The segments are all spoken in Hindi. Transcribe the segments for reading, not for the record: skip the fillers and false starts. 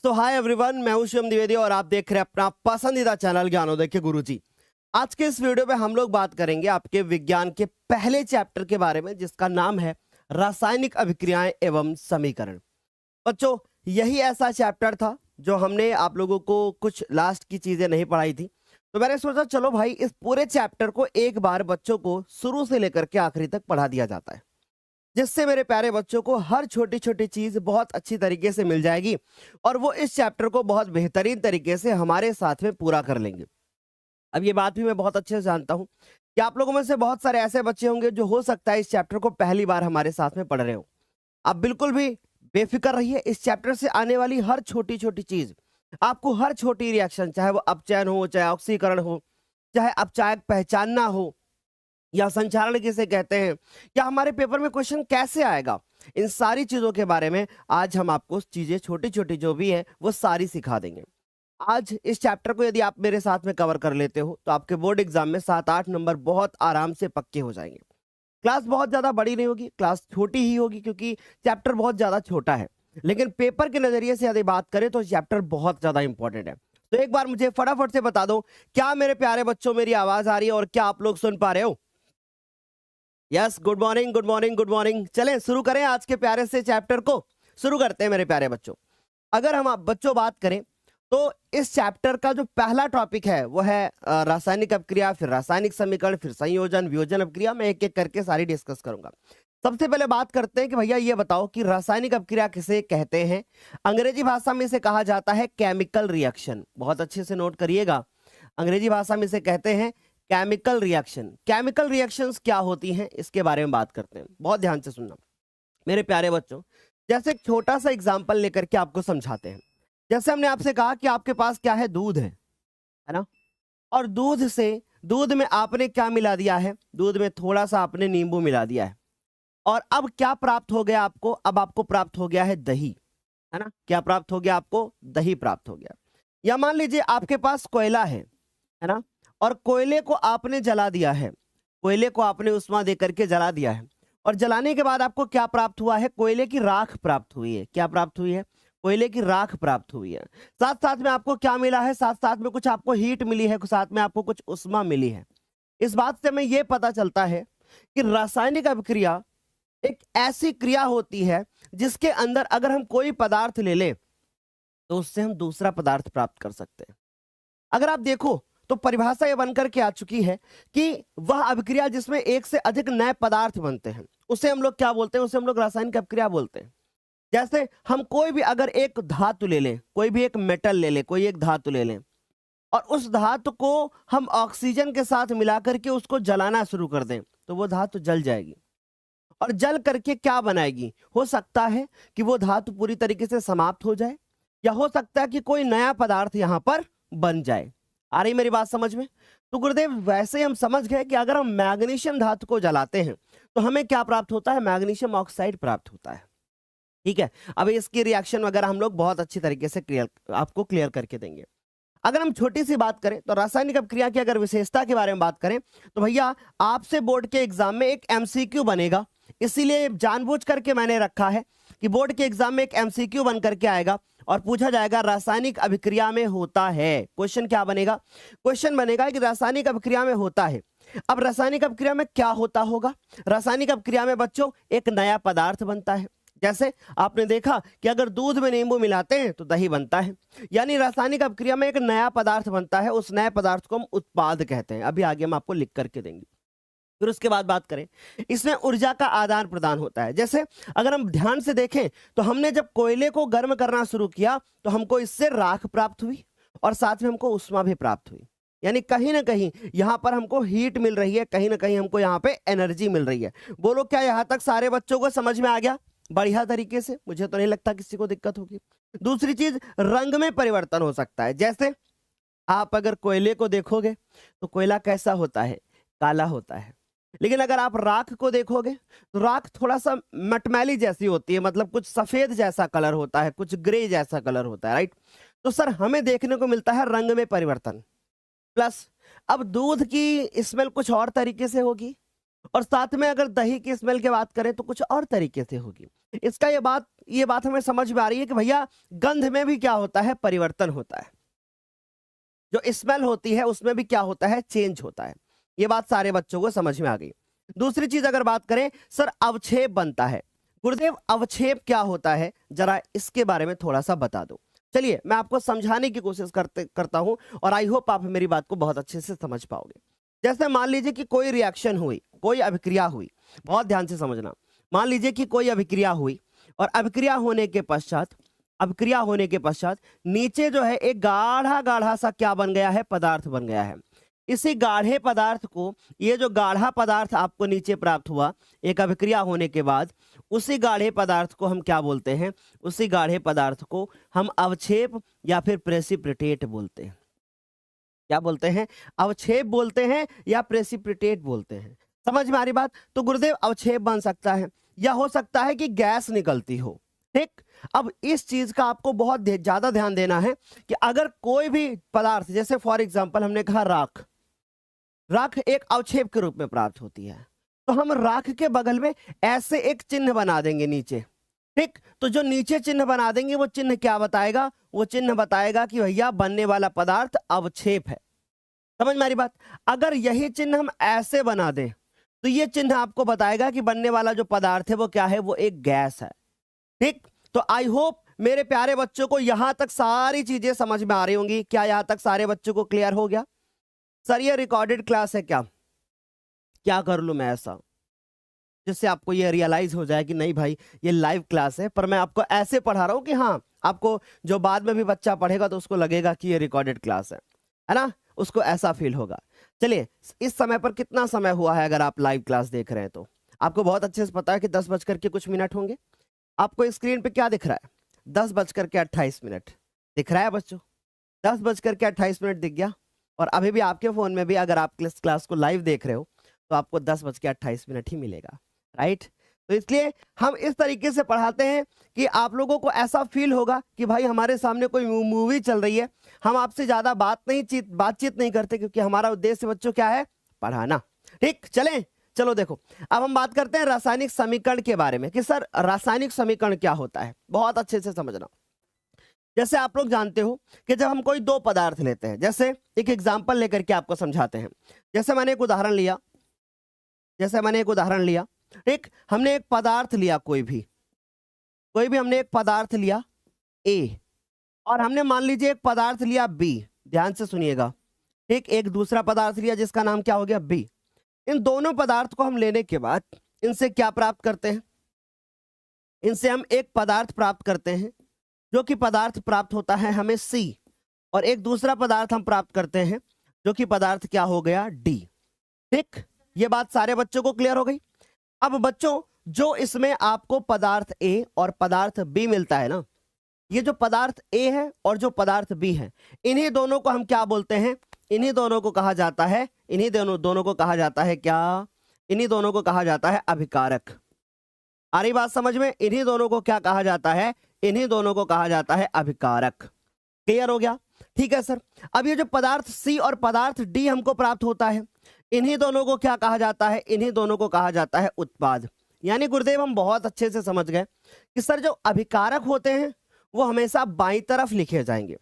तो हाय एवरीवन, मैं हूं शिवम द्विवेदी और आप देख रहे हैं अपना पसंदीदा चैनल ज्ञानोदय के गुरुजी। आज के इस वीडियो में हम लोग बात करेंगे आपके विज्ञान के पहले चैप्टर के बारे में, जिसका नाम है रासायनिक अभिक्रियाएं एवं समीकरण। बच्चों, यही ऐसा चैप्टर था जो हमने आप लोगों को कुछ लास्ट की चीजें नहीं पढ़ाई थी, तो मैंने सोचा चलो भाई इस पूरे चैप्टर को एक बार बच्चों को शुरू से लेकर के आखिरी तक पढ़ा दिया जाता है, जिससे मेरे प्यारे बच्चों को हर छोटी छोटी चीज बहुत अच्छी तरीके से मिल जाएगी और वो इस चैप्टर को बहुत बेहतरीन तरीके से हमारे साथ में पूरा कर लेंगे। अब ये बात भी मैं बहुत अच्छे से जानता हूं कि आप लोगों में से बहुत सारे ऐसे बच्चे होंगे जो हो सकता है इस चैप्टर को पहली बार हमारे साथ में पढ़ रहे हो। आप बिल्कुल भी बेफिक्र रहिए, इस चैप्टर से आने वाली हर छोटी छोटी चीज, आपको हर छोटी रिएक्शन, चाहे वो अपचयन हो, चाहे ऑक्सीकरण हो, चाहे अपचायक पहचानना हो या संचारण किसे कहते हैं, या हमारे पेपर में क्वेश्चन कैसे आएगा, इन सारी चीजों के बारे में आज हम आपको चीजें छोटी छोटी जो भी है वो सारी सिखा देंगे। आज इस चैप्टर को यदि आप मेरे साथ में कवर कर लेते हो तो आपके बोर्ड एग्जाम में 7-8 नंबर बहुत आराम से पक्के हो जाएंगे। क्लास बहुत ज्यादा बड़ी नहीं होगी, क्लास छोटी ही होगी क्योंकि चैप्टर बहुत ज्यादा छोटा है, लेकिन पेपर के नजरिए से यदि बात करें तो चैप्टर बहुत ज्यादा इंपॉर्टेंट है। तो एक बार मुझे फटाफट से बता दो, क्या मेरे प्यारे बच्चों मेरी आवाज आ रही है और क्या आप लोग सुन पा रहे हो? Yes, good morning good morning good morning. चलें शुरू करें आज के प्यारे से चैप्टर को, शुरू करते हैं मेरे प्यारे बच्चों। अगर हम आप बच्चों बात करें तो इस चैप्टर का जो पहला टॉपिक है वो है रासायनिक अपक्रिया, फिर रासायनिक समीकरण, फिर संयोजन, वियोजन अपक्रिया। मैं एक एक करके सारी डिस्कस करूंगा। सबसे पहले बात करते हैं कि भैया ये बताओ कि रासायनिक अपक्रिया किसे कहते हैं? अंग्रेजी भाषा में इसे कहा जाता है केमिकल रिएक्शन। बहुत अच्छे से नोट करिएगा, अंग्रेजी भाषा में इसे कहते हैं केमिकल रिएक्शन। केमिकल रिएक्शंस क्या होती हैं इसके बारे में बात करते हैं, बहुत ध्यान से सुनना मेरे प्यारे बच्चों। जैसे एक छोटा सा एग्जांपल लेकर के आपको समझाते हैं। जैसे हमने आपसे कहा कि आपके पास क्या है, दूध है ना, और दूध में आपने क्या मिला दिया है, दूध में थोड़ा सा आपने नींबू मिला दिया है, और अब क्या प्राप्त हो गया आपको? अब आपको प्राप्त हो गया है दही, है ना। क्या प्राप्त हो गया आपको? दही प्राप्त हो गया। या मान लीजिए आपके पास कोयला है ना, और कोयले को आपने जला दिया है, कोयले को आपने उष्मा दे करके जला दिया है, और जलाने के बाद आपको क्या प्राप्त हुआ है? कोयले की राख प्राप्त हुई है। क्या प्राप्त हुई है? कोयले की राख प्राप्त हुई है। साथ साथ में आपको क्या मिला है? साथ साथ में कुछ आपको हीट मिली है, साथ में आपको कुछ उष्मा मिली है। इस बात से हमें यह पता चलता है कि रासायनिक अभिक्रिया एक ऐसी क्रिया होती है जिसके अंदर अगर हम कोई पदार्थ ले लें तो उससे हम दूसरा पदार्थ प्राप्त कर सकते हैं। अगर आप देखो तो परिभाषा यह बनकर के आ चुकी है कि वह अभिक्रिया जिसमें एक से अधिक नए पदार्थ बनते हैं उसे हम लोग क्या बोलते हैं? उसे हम लोग रासायनिक अभिक्रिया बोलते हैं। जैसे हम कोई भी अगर एक धातु ले लें, कोई भी एक मेटल ले लें, कोई एक धातु ले लें, और उस धातु को हम ऑक्सीजन के साथ मिलाकर के उसको जलाना शुरू कर दें तो वो धातु जल जाएगी, और जल करके क्या बनाएगी? हो सकता है कि वो धातु पूरी तरीके से समाप्त हो जाए, या हो सकता है कि कोई नया पदार्थ यहां पर बन जाए। आ रही मेरी बात समझ में? तो गुरुदेव वैसे हम समझ गए कि अगर हम मैग्नीशियम धातु को जलाते हैं तो हमें क्या प्राप्त होता है? मैग्नीशियम ऑक्साइड प्राप्त होता है। ठीक है, अब इसकी रिएक्शन वगैरह हम लोग बहुत अच्छी तरीके से आपको क्लियर करके देंगे। अगर हम छोटी सी बात करें तो रासायनिक अपक्रिया की अगर विशेषता के बारे में बात करें तो भैया आपसे बोर्ड के एग्जाम में एक एमसीक्यू बनेगा, इसीलिए जानबूझ करके मैंने रखा है कि बोर्ड के एग्जाम में एक एमसीक्यू बन करके आएगा और पूछा जाएगा रासायनिक अभिक्रिया में होता है। क्वेश्चन क्या बनेगा? क्वेश्चन बनेगा कि रासायनिक अभिक्रिया में होता है। अब रासायनिक अभिक्रिया में क्या होता होगा? रासायनिक अभिक्रिया में बच्चों एक नया पदार्थ बनता है। जैसे आपने देखा कि अगर दूध में नींबू मिलाते हैं तो दही बनता है, यानी रासायनिक अभिक्रिया में एक नया पदार्थ बनता है। उस नए पदार्थ को हम उत्पाद कहते हैं। अभी आगे हम आपको लिख करके देंगे। फिर उसके बाद बात करें, इसमें ऊर्जा का आदान प्रदान होता है। जैसे अगर हम ध्यान से देखें तो हमने जब कोयले को गर्म करना शुरू किया तो हमको इससे राख प्राप्त हुई और साथ में हमको उष्मा भी प्राप्त हुई, यानी कहीं ना कहीं यहां पर हमको हीट मिल रही है, कहीं ना कहीं हमको यहां पे एनर्जी मिल रही है। बोलो क्या यहां तक सारे बच्चों को समझ में आ गया बढ़िया तरीके से? मुझे तो नहीं लगता किसी को दिक्कत होगी। दूसरी चीज, रंग में परिवर्तन हो सकता है। जैसे आप अगर कोयले को देखोगे तो कोयला कैसा होता है? काला होता है। लेकिन अगर आप राख को देखोगे तो राख थोड़ा सा मटमैली जैसी होती है, मतलब कुछ सफेद जैसा कलर होता है, कुछ ग्रे जैसा कलर होता है, राइट। तो सर हमें देखने को मिलता है रंग में परिवर्तन। प्लस अब दूध की स्मेल कुछ और तरीके से होगी, और साथ में अगर दही की स्मेल की बात करें तो कुछ और तरीके से होगी। इसका ये बात ये बात हमें समझ में आ रही है कि भैया गंध में भी क्या होता है, परिवर्तन होता है, जो स्मेल होती है उसमें भी क्या होता है, चेंज होता है। ये बात सारे बच्चों को समझ में आ गई। दूसरी चीज अगर बात करें, सर अवक्षेप बनता है। गुरुदेव अवक्षेप क्या होता है, जरा इसके बारे में थोड़ा सा बता दो। चलिए मैं आपको समझाने की कोशिश करता हूं और आई होप आप मेरी बात को बहुत अच्छे से समझ पाओगे। जैसे मान लीजिए कि कोई रिएक्शन हुई, कोई अभिक्रिया हुई, बहुत ध्यान से समझना। मान लीजिए कि कोई अभिक्रिया हुई और अभिक्रिया होने के पश्चात नीचे जो है एक गाढ़ा गाढ़ा सा क्या बन गया है, पदार्थ बन गया है। इसी गाढ़े पदार्थ को, ये जो गाढ़ा पदार्थ आपको नीचे प्राप्त हुआ एक अभिक्रिया होने के बाद, उसी गाढ़े पदार्थ को हम क्या बोलते हैं, उसी गाढ़े पदार्थ को हम अवक्षेप या फिर प्रेसिपिटेट बोलते हैं। क्या बोलते हैं, अवक्षेप बोलते हैं या प्रेसिपिटेट बोलते हैं। समझ में आ रही बात? तो गुरुदेव अवक्षेप बन सकता है या हो सकता है कि गैस निकलती हो। ठीक, अब इस चीज का आपको बहुत ज्यादा ध्यान देना है कि अगर कोई भी पदार्थ, जैसे फॉर एग्जांपल हमने कहा राख, राख एक अवक्षेप के रूप में प्राप्त होती है, तो हम राख के बगल में ऐसे एक चिन्ह बना देंगे नीचे। ठीक, तो जो नीचे चिन्ह बना देंगे वो चिन्ह क्या बताएगा, वो चिन्ह बताएगा कि भैया बनने वाला पदार्थ अवक्षेप है। समझ में आ रही बात? अगर यही चिन्ह हम ऐसे बना दें तो ये चिन्ह आपको बताएगा कि बनने वाला जो पदार्थ है वो क्या है, वो एक गैस है। ठीक, तो आई होप मेरे प्यारे बच्चों को यहां तक सारी चीजें समझ में आ रही होंगी। क्या यहां तक सारे बच्चों को क्लियर हो गया? सर ये रिकॉर्डेड क्लास है, क्या कर लूं मैं ऐसा जिससे आपको ये रियलाइज हो जाए कि नहीं भाई ये लाइव क्लास है, पर मैं आपको ऐसे पढ़ा रहा हूं कि हाँ आपको जो बाद में भी बच्चा पढ़ेगा तो उसको लगेगा कि ये रिकॉर्डेड क्लास है ना, उसको ऐसा फील होगा। चलिए इस समय पर कितना समय हुआ है, अगर आप लाइव क्लास देख रहे हैं तो आपको बहुत अच्छे से पता है कि 10:00 होंगे। आपको स्क्रीन पे क्या दिख रहा है, 10:28 दिख रहा है बच्चों। 10:28 दिख गया, और अभी भी आपके फोन में भी अगर आप क्लास को लाइव देख रहे हो तो आपको 10:28 ही मिलेगा, राइट। तो इसलिए हम इस तरीके से पढ़ाते हैं कि आप लोगों को ऐसा फील होगा कि भाई हमारे सामने कोई मूवी चल रही है, हम आपसे ज्यादा बातचीत नहीं करते, क्योंकि हमारा उद्देश्य बच्चों क्या है, पढ़ाना। ठीक, चलो देखो अब हम बात करते हैं रासायनिक समीकरण के बारे में कि सर रासायनिक समीकरण क्या होता है। बहुत अच्छे से समझना। जैसे आप लोग जानते हो कि जब हम कोई दो पदार्थ लेते हैं, जैसे एक एग्जांपल लेकर के आपको समझाते हैं। जैसे मैंने एक उदाहरण लिया, ठीक, हमने एक पदार्थ लिया, कोई भी हमने एक पदार्थ लिया ए, और हमने मान लीजिए एक पदार्थ लिया बी। ध्यान से सुनिएगा, ठीक, एक दूसरा पदार्थ लिया जिसका नाम क्या हो गया, बी। इन दोनों पदार्थ को हम लेने के बाद इनसे क्या प्राप्त करते हैं, इनसे हम एक पदार्थ प्राप्त करते हैं, जो कि पदार्थ प्राप्त होता है हमें सी, और एक दूसरा पदार्थ हम प्राप्त करते हैं जो कि पदार्थ क्या हो गया, डी। ठीक, ये बात सारे बच्चों को क्लियर हो गई। अब बच्चों जो इसमें आपको पदार्थ ए और पदार्थ बी मिलता है ना, ये जो पदार्थ ए है और जो पदार्थ बी है, इन्हीं दोनों को हम क्या बोलते हैं, इन्हीं दोनों को कहा जाता है, इन्हीं दोनों को कहा जाता है क्या, इन्हीं दोनों को कहा जाता है अभिकारक। आ रही बात समझ में? इन्हीं दोनों को क्या कहा जाता है, इन्हीं दोनों को कहा जाता है अभिकारक। क्लियर हो गया? ठीक है सर। अब ये जो पदार्थ सी और पदार्थ डी हमको प्राप्त होता है, इन्हीं दोनों को क्या कहा जाता है, इन्हीं दोनों को कहा जाता है उत्पाद। यानी गुरुदेव हम बहुत अच्छे से समझ गए कि सर जो अभिकारक होते हैं वो हमेशा बाईं तरफ लिखे जाएंगे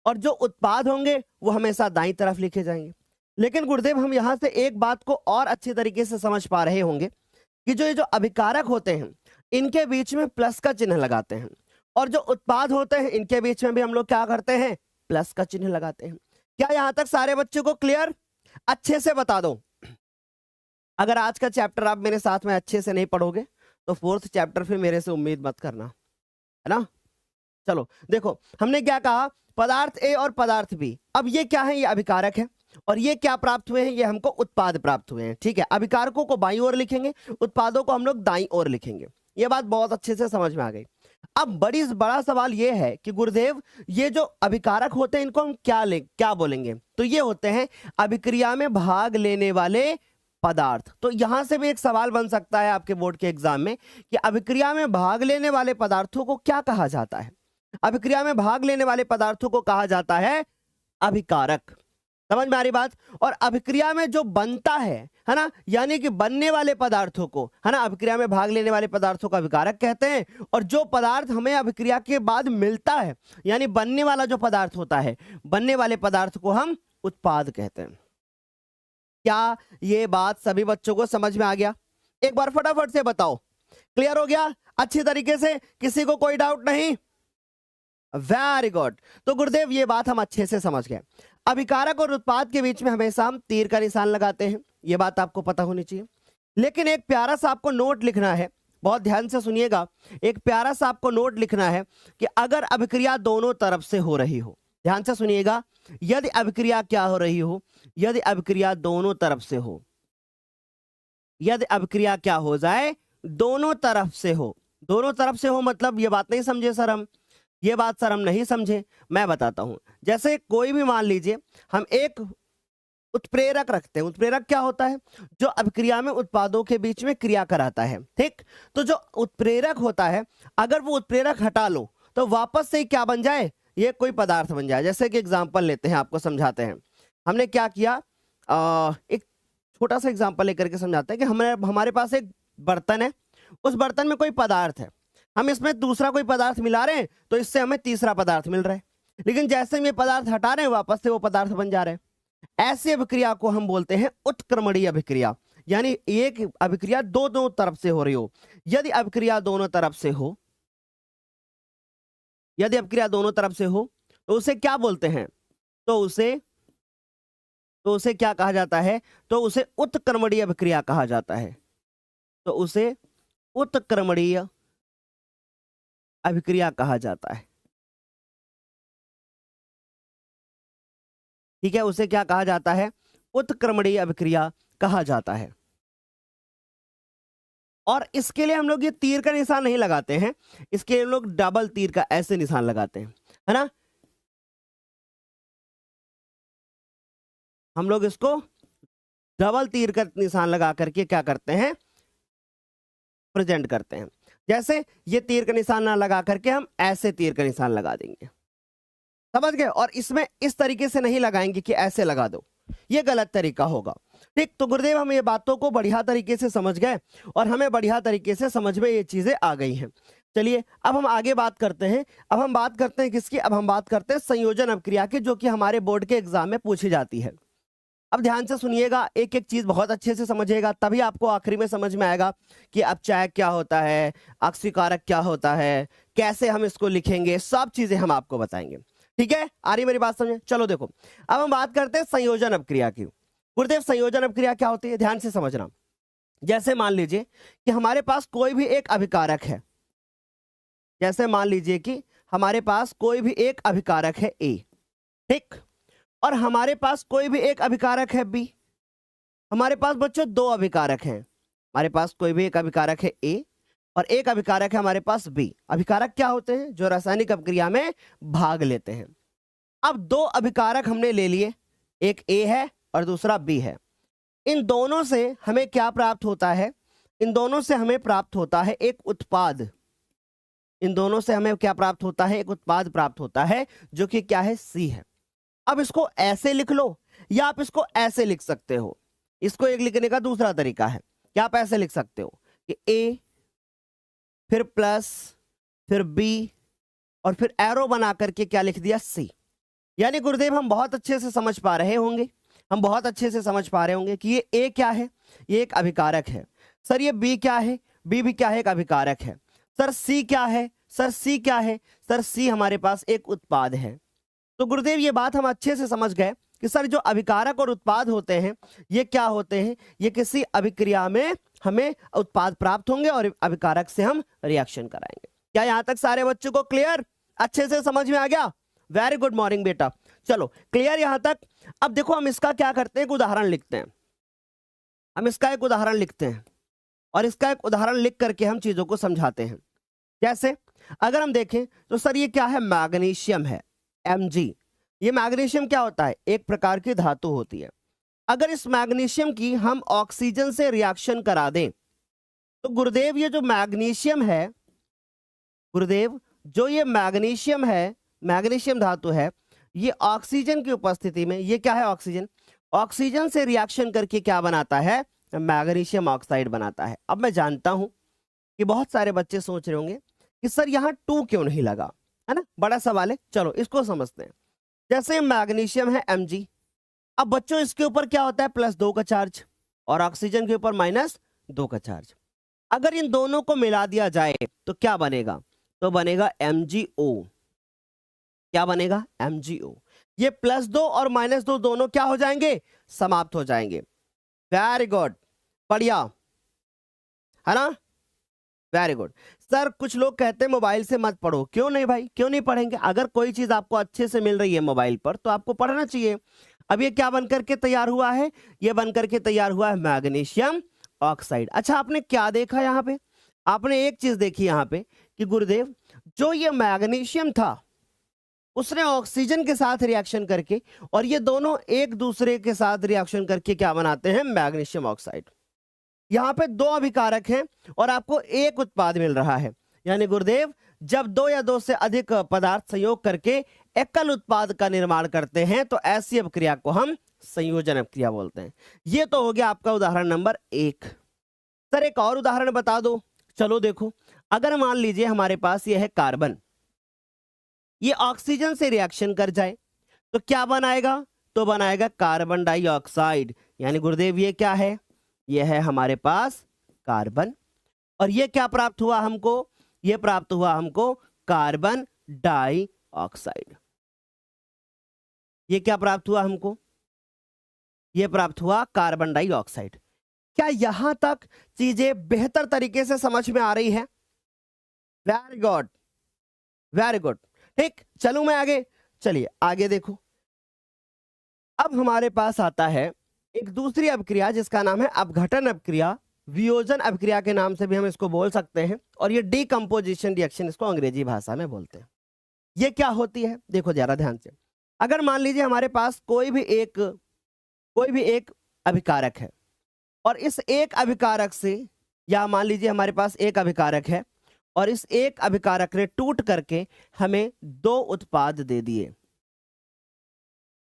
और जो उत्पाद होंगे वो हमेशा दाईं तरफ लिखे जाएंगे। लेकिन गुरुदेव हम यहां से एक बात को और अच्छी तरीके से समझ पा रहे होंगे कि जो ये जो अभिकारक होते हैं इनके बीच में प्लस का चिन्ह लगाते हैं, और जो उत्पाद होते हैं इनके बीच में भी हम लोग क्या करते हैं, प्लस का चिन्ह लगाते हैं। क्या यहां तक सारे बच्चों को क्लियर? अच्छे से बता दो। अगर आज का चैप्टर आप मेरे साथ में अच्छे से नहीं पढ़ोगे तो फोर्थ चैप्टर फिर मेरे से उम्मीद मत करना, है ना। चलो देखो हमने क्या कहा, पदार्थ ए और पदार्थ बी। अब ये क्या है, ये अभिकारक है, और ये क्या प्राप्त हुए हैं, ये हमको उत्पाद प्राप्त हुए हैं। ठीक है, अभिकारकों को बाईं ओर लिखेंगे, उत्पादों को हम लोग दाईं ओर लिखेंगे। ये बात बहुत अच्छे से समझ में आ गई। अब बड़ा सवाल ये है कि गुरुदेव ये जो अभिकारक होते हैं इनको हम क्या बोलेंगे, तो ये होते हैं अभिक्रिया में भाग लेने वाले पदार्थ। तो यहां से भी एक सवाल बन सकता है आपके बोर्ड के एग्जाम में कि अभिक्रिया में भाग लेने वाले पदार्थों को क्या कहा जाता है। अभिक्रिया में भाग लेने वाले पदार्थों को कहा जाता है अभिकारक। समझ में आ रही बात। और अभिक्रिया में जो बनता है ना, यानी कि बनने वाले पदार्थों को, है ना, अभिक्रिया में भाग लेने वाले पदार्थों को अभिकारक कहते हैं। और जो पदार्थ हमें अभिक्रिया के बाद मिलता है, यानी बनने वाला जो पदार्थ होता है, बनने वाले पदार्थ को हम उत्पाद कहते हैं। क्या ये बात सभी बच्चों को समझ में आ गया? एक बार फटाफट से बताओ, क्लियर हो गया अच्छी तरीके से? किसी को कोई डाउट नहीं? Very good. तो गुरुदेव ये बात हम अच्छे से समझ गए। अभिकारक और उत्पाद के बीच में हमेशा हम तीर का निशान लगाते हैं, ये बात आपको पता होनी चाहिए। लेकिन एक प्यारा सा आपको नोट लिखना है, बहुत ध्यान से सुनिएगा। एक प्यारा सा आपको नोट लिखना है कि अगर अभिक्रिया दोनों तरफ से हो रही हो, ध्यान से सुनिएगा, यदि अभिक्रिया क्या हो रही हो, यदि अभिक्रिया दोनों तरफ से हो, यदि अभिक्रिया क्या हो जाए, दोनों तरफ से हो। दोनों तरफ से हो मतलब ये बात नहीं समझे सर हम, ये बात सर हम नहीं समझे। मैं बताता हूं। जैसे कोई भी मान लीजिए हम एक उत्प्रेरक रखते हैं। उत्प्रेरक क्या होता है? जो अभिक्रिया में उत्पादों के बीच में क्रिया कराता है, ठीक। तो जो उत्प्रेरक होता है, अगर वो उत्प्रेरक हटा लो तो वापस से क्या बन जाए, ये कोई पदार्थ बन जाए। जैसे कि एग्जांपल लेते हैं, आपको समझाते हैं। हमने क्या किया, एक छोटा सा एग्जांपल लेकर के समझाते हैं कि हमारे पास एक बर्तन है, उस बर्तन में कोई पदार्थ है, हम इसमें दूसरा कोई पदार्थ मिला रहे हैं तो इससे हमें तीसरा पदार्थ मिल रहा है। लेकिन जैसे हम ये पदार्थ हटा रहे हैं वापस से वो पदार्थ बन जा रहे हैं। ऐसी अभिक्रिया को हम बोलते हैं उत्क्रमणीय अभिक्रिया, यानी एक अभिक्रिया दो तरफ से हो रही हो। यदि अभिक्रिया दोनों तरफ से हो, यदि अभिक्रिया दोनों तरफ से हो तो उसे क्या बोलते हैं? तो उसे क्या कहा जाता है? तो उसे उत्क्रमणीय अभिक्रिया कहा जाता है। तो उसे उत्क्रमणीय अभिक्रिया कहा जाता है, ठीक है। उसे क्या कहा जाता है? उत्क्रमणीय अभिक्रिया कहा जाता है। और इसके लिए हम लोग ये तीर का निशान नहीं लगाते हैं, इसके लिए हम लोग डबल तीर का ऐसे निशान लगाते हैं, है ना। हम लोग इसको डबल तीर का निशान लगा करके क्या करते हैं, प्रेजेंट करते हैं। जैसे ये तीर का निशान ना लगा करके हम ऐसे तीर का निशान लगा देंगे, समझ गए। और इसमें इस तरीके से नहीं लगाएंगे कि ऐसे लगा दो, ये गलत तरीका होगा, ठीक। तो गुरुदेव हम ये बातों को बढ़िया तरीके से समझ गए और हमें बढ़िया तरीके से समझ में ये चीजें आ गई हैं। चलिए अब हम आगे बात करते हैं। अब हम बात करते हैं किसकी? अब हम बात करते हैं संयोजन अभिक्रिया की, जो कि हमारे बोर्ड के एग्जाम में पूछी जाती है। अब ध्यान से सुनिएगा, एक एक चीज बहुत अच्छे से समझिएगा, तभी आपको आखिरी में समझ में आएगा कि अपचायक क्या होता है, अक्सीकारक क्या होता है, कैसे हम इसको लिखेंगे, सब चीजें हम आपको बताएंगे, ठीक है। आ रही मेरी बात समझे? चलो देखो, अब हम बात करते हैं संयोजन अभिक्रिया की। गुरुदेव संयोजन अभिक्रिया क्या होती है? ध्यान से समझना। जैसे मान लीजिए कि हमारे पास कोई भी एक अभिकारक है, जैसे मान लीजिए कि हमारे पास कोई भी एक अभिकारक है ए, ठीक, और हमारे पास कोई भी एक अभिकारक है बी। हमारे पास बच्चों दो अभिकारक हैं, हमारे पास कोई भी एक अभिकारक है ए और एक अभिकारक है हमारे पास बी। अभिकारक क्या होते हैं? जो रासायनिक अभिक्रिया में भाग लेते हैं। अब दो अभिकारक हमने ले लिए, एक ए है और दूसरा बी है। इन दोनों से हमें क्या प्राप्त होता है? इन दोनों से हमें प्राप्त होता है एक उत्पाद। इन दोनों से हमें क्या प्राप्त होता है? एक उत्पाद प्राप्त होता है, जो कि क्या है? सी है। अब इसको ऐसे लिख लो या आप इसको ऐसे लिख सकते हो। इसको एक लिखने का दूसरा तरीका है कि आप ऐसे लिख सकते हो कि ए फिर प्लस फिर बी और फिर एरो बना करके क्या लिख दिया? सी। यानी गुरुदेव हम बहुत अच्छे से समझ पा रहे होंगे, हम बहुत अच्छे से समझ पा रहे होंगे कि ये ए क्या है? ये एक अभिकारक है। सर ये बी क्या है? बी भी क्या है? एक अभिकारक है। सर सी क्या है? सर सी क्या है? सर सी हमारे पास एक उत्पाद है। तो गुरुदेव ये बात हम अच्छे से समझ गए कि सर जो अभिकारक और उत्पाद होते हैं ये क्या होते हैं? ये किसी अभिक्रिया में हमें उत्पाद प्राप्त होंगे और अभिकारक से हम रिएक्शन कराएंगे। क्या यहां तक सारे बच्चों को क्लियर, अच्छे से समझ में आ गया? वेरी गुड मॉर्निंग बेटा। चलो क्लियर यहां तक। अब देखो हम इसका क्या करते हैं, एक उदाहरण लिखते हैं। हम इसका एक उदाहरण लिखते हैं और इसका एक उदाहरण लिख करके हम चीजों को समझाते हैं। जैसे अगर हम देखें तो सर ये क्या है? मैग्नीशियम है, Mg। ये मैग्नीशियम क्या होता है? एक प्रकार की धातु होती है। अगर इस मैग्नीशियम की हम ऑक्सीजन से रिएक्शन करा दें तो गुरुदेव ये जो मैग्नीशियम है, गुरुदेव जो ये मैग्नीशियम है, मैग्नीशियम धातु है, ये ऑक्सीजन की उपस्थिति में, ये क्या है ऑक्सीजन, ऑक्सीजन से रिएक्शन करके क्या बनाता है, मैग्नीशियम ऑक्साइड बनाता है। अब मैं जानता हूं कि बहुत सारे बच्चे सोच रहे होंगे कि सर यहाँ 2 क्यों नहीं लगा, है ना, बड़ा सवाल है। चलो इसको समझते हैं। जैसे मैग्नीशियम है Mg, अब बच्चों इसके ऊपर क्या होता है, +2 का चार्ज, और ऑक्सीजन के ऊपर -2 का चार्ज। अगर इन दोनों को मिला दिया जाए तो क्या बनेगा, तो बनेगा MgO। क्या बनेगा, MgO। ये +2 और -2 दोनों क्या हो जाएंगे, समाप्त हो जाएंगे। वेरी गुड, बढ़िया, है ना, वेरी गुड। सर कुछ लोग कहते हैं मोबाइल से मत पढ़ो, क्यों नहीं भाई, क्यों नहीं पढ़ेंगे? अगर कोई चीज आपको अच्छे से मिल रही है मोबाइल पर तो आपको पढ़ना चाहिए। अब ये क्या बनकर के तैयार हुआ है, ये बनकर के तैयार हुआ है मैग्नीशियम ऑक्साइड। अच्छा आपने क्या देखा यहाँ पे, आपने एक चीज देखी यहाँ पे कि गुरुदेव जो ये मैग्नीशियम था उसने ऑक्सीजन के साथ रिएक्शन करके, और ये दोनों एक दूसरे के साथ रिएक्शन करके क्या बनाते हैं, मैग्नीशियम ऑक्साइड। यहाँ पे 2 अभिकारक हैं और आपको एक उत्पाद मिल रहा है। यानी गुरुदेव जब 2 या 2 से अधिक पदार्थ संयोग करके एकल उत्पाद का निर्माण करते हैं तो ऐसी अपक्रिया को हम संयोजन अपक्रिया बोलते हैं। ये तो हो गया आपका उदाहरण नंबर 1। सर एक और उदाहरण बता दो। चलो देखो, अगर मान लीजिए हमारे पास ये है कार्बन, ये ऑक्सीजन से रिएक्शन कर जाए तो क्या बनाएगा, तो बनाएगा कार्बन डाइऑक्साइड। यानी गुरुदेव ये क्या है, ये है हमारे पास कार्बन, और ये क्या प्राप्त हुआ हमको, ये प्राप्त हुआ हमको कार्बन डाइऑक्साइड। ये क्या प्राप्त हुआ हमको, ये प्राप्त हुआ कार्बन डाइऑक्साइड। क्या यहां तक चीजें बेहतर तरीके से समझ में आ रही है? Very good, very good. ठीक, चलूं मैं आगे, चलिए आगे देखो। अब हमारे पास आता है एक दूसरी अपक्रिया जिसका नाम है अपघटन अपक्रिया, वियोजन अपक्रिया के नाम से भी हम इसको बोल सकते हैं, और ये डीकंपोजिशन रिएक्शन इसको अंग्रेजी भाषा में बोलते हैं। ये क्या होती है, देखो जरा ध्यान से। अगर मान लीजिए हमारे पास कोई भी एक अभिकारक है, और इस एक अभिकारक से, या मान लीजिए हमारे पास एक अभिकारक है और इस एक अभिकारक ने टूट करके हमें 2 उत्पाद दे दिए,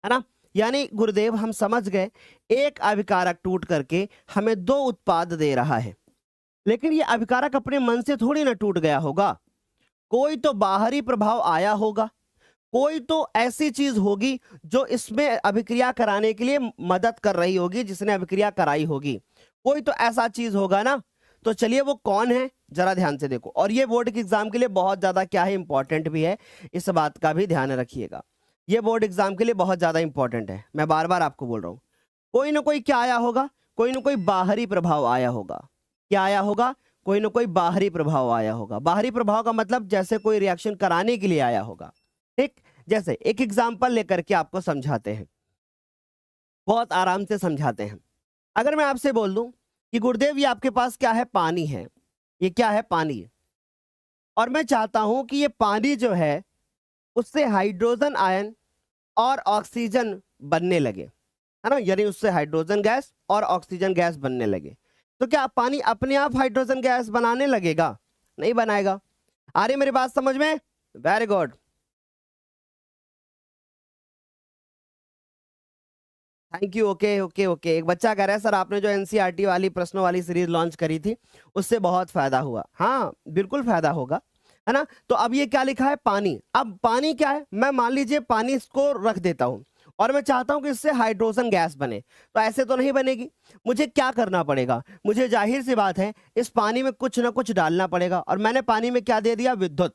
है ना। यानी गुरुदेव हम समझ गए, एक अभिकारक टूट करके हमें 2 उत्पाद दे रहा है, लेकिन ये अभिकारक अपने मन से थोड़ी ना टूट गया होगा, कोई तो बाहरी प्रभाव आया होगा, कोई तो ऐसी चीज होगी जो इसमें अभिक्रिया कराने के लिए मदद कर रही होगी, जिसने अभिक्रिया कराई होगी, कोई तो ऐसा चीज होगा ना। तो चलिए वो कौन है, जरा ध्यान से देखो। और ये बोर्ड के एग्जाम के लिए बहुत ज्यादा क्या है, इंपॉर्टेंट भी है, इस बात का भी ध्यान रखिएगा। ये बोर्ड एग्जाम के लिए बहुत ज्यादा इंपॉर्टेंट है, मैं बार बार आपको बोल रहा हूं। कोई ना कोई क्या आया होगा, कोई ना कोई बाहरी प्रभाव आया होगा। क्या आया होगा, कोई ना कोई बाहरी प्रभाव आया होगा। बाहरी प्रभाव का मतलब जैसे कोई रिएक्शन कराने के लिए आया होगा। ठीक, जैसे एक एग्जाम्पल लेकर के आपको समझाते हैं, बहुत आराम से समझाते हैं। अगर मैं आपसे बोल दूं कि गुरुदेव ये आपके पास क्या है, पानी है, ये क्या है, पानी है, और मैं चाहता हूं कि ये पानी जो है उससे हाइड्रोजन आयन और ऑक्सीजन बनने लगे, है ना, यानी उससे हाइड्रोजन गैस और ऑक्सीजन गैस बनने लगे, तो क्या पानी अपने आप हाइड्रोजन गैस बनाने लगेगा? नहीं बनाएगा। आ रही मेरी बात समझ में? Very good, thank you. Okay okay okay. एक बच्चा कह रहा है सर आपने जो एनसीईआरटी वाली प्रश्नों वाली सीरीज लॉन्च करी थी उससे बहुत फायदा हुआ। हाँ बिल्कुल फायदा होगा, है ना। तो अब ये क्या लिखा है, पानी। अब पानी क्या है, मैं मान लीजिए पानी इसको रख देता हूं और मैं चाहता हूं कि इससे हाइड्रोजन गैस बने, तो ऐसे तो नहीं बनेगी। मुझे क्या करना पड़ेगा, मुझे जाहिर सी बात है इस पानी में कुछ ना कुछ डालना पड़ेगा, और मैंने पानी में क्या दे दिया, विद्युत।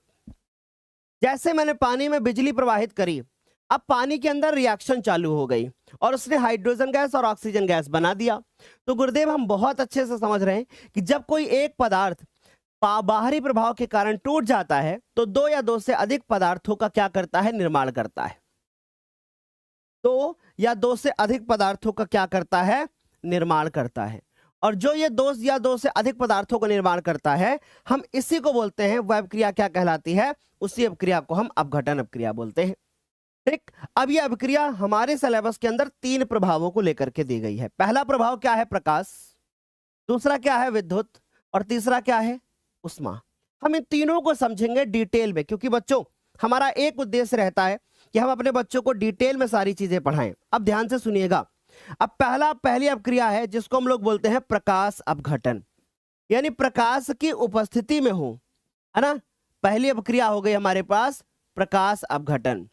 जैसे मैंने पानी में बिजली प्रवाहित करी, अब पानी के अंदर रिएक्शन चालू हो गई और उसने हाइड्रोजन गैस और ऑक्सीजन गैस बना दिया। तो गुरुदेव हम बहुत अच्छे से समझ रहे हैं कि जब कोई एक पदार्थ बाहरी प्रभाव के कारण टूट जाता है तो 2 या 2 से अधिक पदार्थों का क्या करता है, निर्माण करता है। 2 या 2 से अधिक पदार्थों का क्या करता है, निर्माण करता है। और जो ये 2 या 2 से अधिक पदार्थों का निर्माण करता है, हम इसी को बोलते हैं, वह अपक्रिया क्या कहलाती है, उसी अपक्रिया को हम अपघटन अपक्रिया बोलते हैं। ठीक, अब ये अपक्रिया हमारे सिलेबस के अंदर 3 प्रभावों को लेकर के दी गई है। पहला प्रभाव क्या है, प्रकाश, दूसरा क्या है, विद्युत, और तीसरा क्या है, उष्मा। हम इन तीनों को समझेंगे डिटेल में, क्योंकि बच्चों हमारा एक उद्देश्य रहता है कि हम अपने बच्चों को डिटेल में सारी चीजें पढ़ाएं। अब ध्यान से सुनिएगा। अब पहली अपक्रिया है जिसको हम लोग बोलते हैं प्रकाश अपघटन, यानी प्रकाश की उपस्थिति में हो, है ना। पहली अपक्रिया हो गई हमारे पास प्रकाश अपघटन,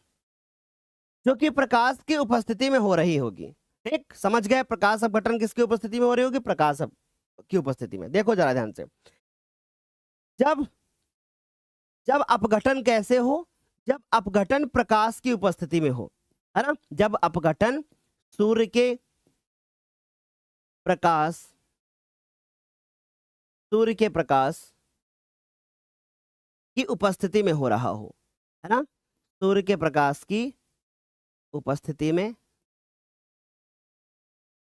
जो कि प्रकाश की उपस्थिति में हो रही होगी। ठीक, समझ गए। प्रकाश अपघटन किसकी उपस्थिति में हो रही होगी? प्रकाश की उपस्थिति में। देखो जरा ध्यान से, जब जब अपघटन कैसे हो? जब अपघटन प्रकाश की उपस्थिति में हो, है ना। जब अपघटन सूर्य के प्रकाश की उपस्थिति में हो रहा हो, है ना। सूर्य के प्रकाश की उपस्थिति में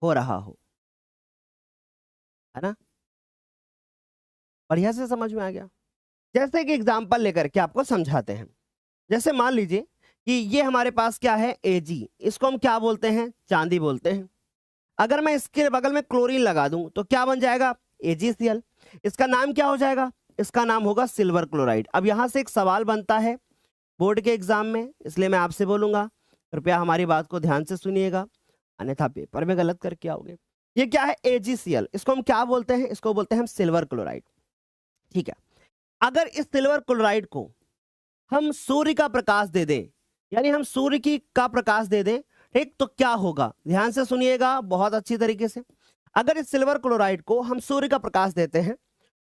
हो रहा हो, है ना। बढ़िया से समझ में आ गया। जैसे कि एग्जांपल लेकर के आपको समझाते हैं। जैसे मान लीजिए कि ये हमारे पास क्या है? Ag, इसको हम क्या बोलते हैं? चांदी बोलते हैं। अगर मैं इसके बगल में क्लोरीन लगा दूं तो क्या बन जाएगा? AgCl। इसका नाम क्या हो जाएगा? इसका नाम होगा सिल्वर क्लोराइड। अब यहां से एक सवाल बनता है बोर्ड के एग्जाम में, इसलिए मैं आपसे बोलूंगा कृपया हमारी बात को ध्यान से सुनिएगा, अन्यथा पेपर में गलत करके आओगे। ये क्या है? AgCl। इसको हम क्या बोलते हैं? इसको बोलते हैं हम सिल्वर क्लोराइड। ठीक है, अगर इस सिल्वर क्लोराइड को हम सूर्य का प्रकाश दे दें, यानी हम सूर्य का प्रकाश दे दें, ठीक, तो क्या होगा? ध्यान से सुनिएगा बहुत अच्छी तरीके से। अगर इस सिल्वर क्लोराइड को हम सूर्य का प्रकाश देते हैं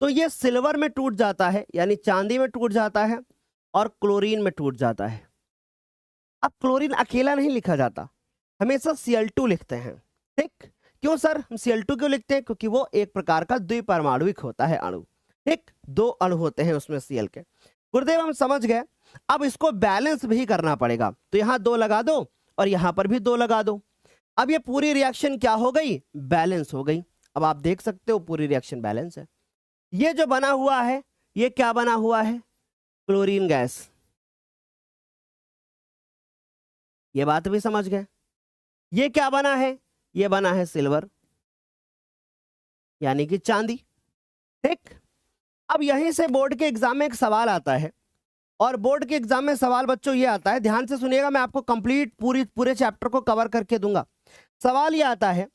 तो ये सिल्वर में टूट जाता है, यानी चांदी में टूट जाता है, और क्लोरीन में टूट जाता है। अब क्लोरीन अकेला नहीं लिखा जाता, हमेशा Cl2 लिखते हैं। ठीक, क्यों सर हम Cl2 क्यों लिखते हैं? क्योंकि वो एक प्रकार का द्विपरमाणुविक होता है अणु। ठीक, 2 अणु होते हैं उसमें Cl के। गुरुदेव हम समझ गए। अब इसको बैलेंस भी करना पड़ेगा, तो यहां 2 लगा दो और यहां पर भी 2 लगा दो। अब ये पूरी रिएक्शन क्या हो गई? बैलेंस हो गई। अब आप देख सकते हो पूरी रिएक्शन बैलेंस है। ये जो बना हुआ है, ये क्या बना हुआ है? Chlorine gas. ये बात भी समझ गए। ये क्या बना है? ये बना है सिल्वर, यानी कि चांदी। ठीक, अब यहीं से बोर्ड के एग्जाम में एक सवाल आता है, और बोर्ड के एग्जाम में सवाल बच्चों ये आता है, ध्यान से सुनिएगा, मैं आपको कंप्लीट पूरे चैप्टर को कवर करके दूंगा। सवाल ये आता है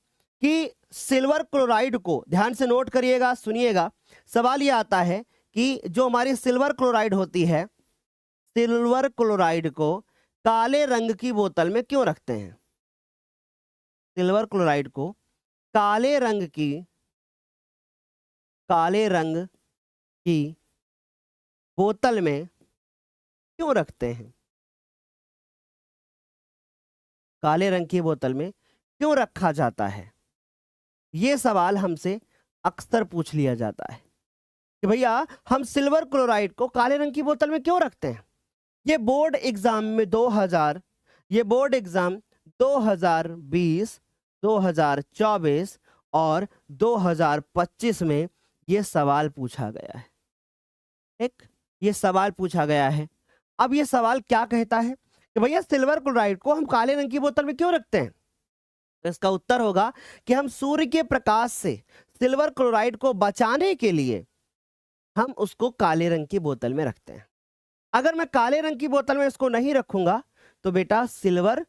कि सिल्वर क्लोराइड को, ध्यान से नोट करिएगा, सुनिएगा। सवाल ये आता है कि जो हमारी सिल्वर क्लोराइड होती है, सिल्वर क्लोराइड को काले रंग की बोतल में क्यों रखते हैं? सिल्वर क्लोराइड को काले रंग की बोतल में क्यों रखते हैं? काले रंग की बोतल में क्यों रखा जाता है? यह सवाल हमसे अक्सर पूछ लिया जाता है कि भैया हम सिल्वर क्लोराइड को काले रंग की बोतल में क्यों रखते हैं। ये बोर्ड एग्जाम में 2020, 2024 और 2025 में ये सवाल पूछा गया है। एक ये सवाल पूछा गया है। अब ये सवाल क्या कहता है कि भैया सिल्वर क्लोराइड को हम काले रंग की बोतल में क्यों रखते हैं? तो इसका उत्तर होगा कि हम सूर्य के प्रकाश से सिल्वर क्लोराइड को बचाने के लिए हम उसको काले रंग की बोतल में रखते हैं। अगर मैं काले रंग की बोतल में इसको नहीं रखूंगा तो बेटा सिल्वर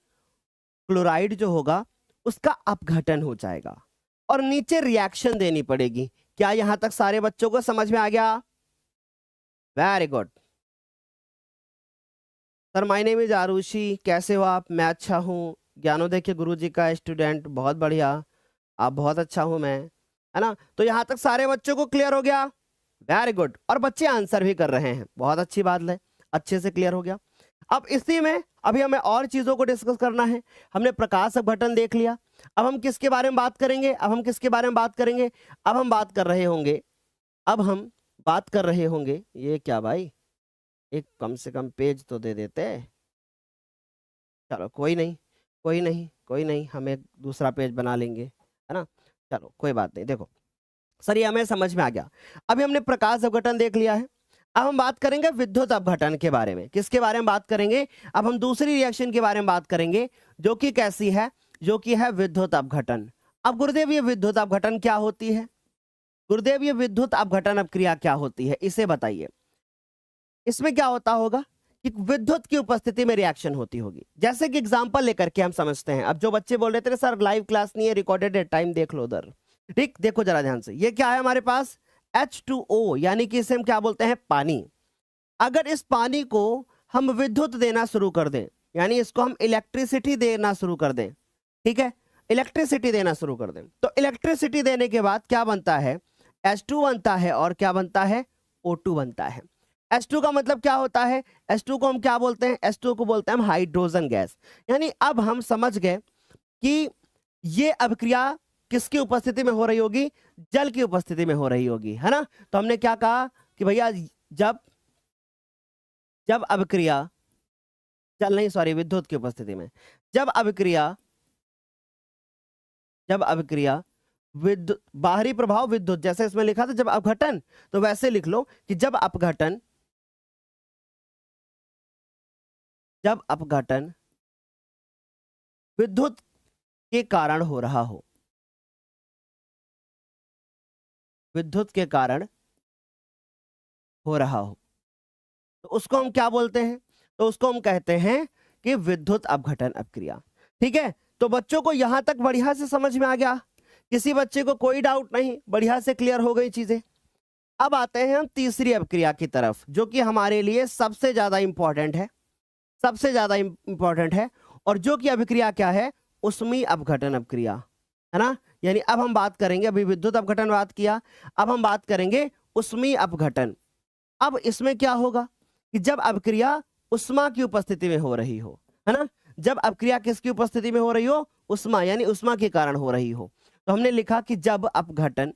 क्लोराइड जो होगा उसका अपघटन हो जाएगा और नीचे रिएक्शन देनी पड़ेगी। क्या यहां तक सारे बच्चों को समझ में आ गया? Very good sir, my name is Arushi. कैसे हो आप? मैं अच्छा हूँ। ज्ञानोदय के गुरुजी का स्टूडेंट, बहुत बढ़िया। आप बहुत अच्छा हूं मैं, है ना। तो यहां तक सारे बच्चों को क्लियर हो गया? Very good. और बच्चे आंसर भी कर रहे हैं, बहुत अच्छी बात है, अच्छे से क्लियर हो गया। अब इसी में अभी हमें और चीजों को डिस्कस करना है। हमने प्रकाश अपघटन देख लिया। अब हम किसके बारे में बात करेंगे? अब हम बात कर रहे होंगे, ये क्या भाई, एक कम से कम पेज तो दे देते। चलो कोई नहीं, हम एक दूसरा पेज बना लेंगे, है ना। चलो कोई बात नहीं। देखो सर, ये हमें समझ में आ गया। अभी हमने प्रकाश अपघटन देख लिया है। अब हम बात करेंगे विद्युत अपघटन के बारे में। किसके बारे में बात करेंगे? अब हम दूसरी रिएक्शन के बारे में बात करेंगे, जो कि कैसी है, जो कि है विद्युत अपघटन। अब गुरुदेव ये विद्युत अपघटन क्या होती है? गुरुदेव ये विद्युत अपघटन अपक्रिया क्या होती है, इसे बताइए। इसमें क्या होता होगा कि विद्युत की उपस्थिति में रिएक्शन होती होगी। जैसे कि एग्जांपल लेकर के हम समझते हैं। अब जो बच्चे बोल रहे थे सर लाइव क्लास नहीं है, रिकॉर्डेड है, टाइम देख लो उधर, ठीक, देखो जरा ध्यान से। ये क्या है हमारे पास, H2O, यानी कि इसे हम क्या बोलते हैं, पानी। अगर इस पानी को हम विद्युत देना शुरू कर दें, यानी इसको हम इलेक्ट्रिसिटी देना शुरू कर दें, ठीक है, इलेक्ट्रिसिटी देना शुरू कर दें, तो इलेक्ट्रिसिटी देने के बाद क्या बनता है, H2 बनता है, और क्या बनता है, O2 बनता है। H2 का मतलब क्या होता है, H2 को हम क्या बोलते हैं, H2 को बोलते हैं हम हाइड्रोजन गैस। यानी अब हम समझ गए कि ये अभिक्रिया किसकी उपस्थिति में हो रही होगी, जल की उपस्थिति में हो रही होगी, है ना। तो हमने क्या कहा कि भैया जब अभिक्रिया, जल नहीं सॉरी, विद्युत की उपस्थिति में, जब अभिक्रिया विद्युत, बाहरी प्रभाव विद्युत, जैसे इसमें लिखा था जब अपघटन, तो वैसे लिख लो कि जब अपघटन विद्युत के कारण हो रहा हो, विद्युत के कारण हो रहा हो, तो उसको हम क्या बोलते हैं, तो उसको हम कहते हैं कि विद्युत अपघटन अपक्रिया। ठीक है, तो बच्चों को यहां तक बढ़िया से समझ में आ गया, किसी बच्चे को कोई डाउट नहीं, बढ़िया से क्लियर हो गई चीजें। अब आते हैं हम तीसरी अपक्रिया की तरफ, जो कि हमारे लिए सबसे ज्यादा इंपॉर्टेंट है, और जो कि अभिक्रिया क्या है, उष्मीय अपघटन अपक्रिया, है ना। यानी अब हम बात करेंगे, अभी विद्युत अपघटन बात किया, अब हम बात करेंगे उष्मीय अपघटन। अब इसमें क्या होगा कि जब अपक्रिया उष्मा की उपस्थिति में हो रही हो, है ना, जब अपक्रिया किसकी उपस्थिति में हो रही हो, उष्मा, यानी उष्मा के कारण हो रही हो, तो हमने लिखा कि जब अपघटन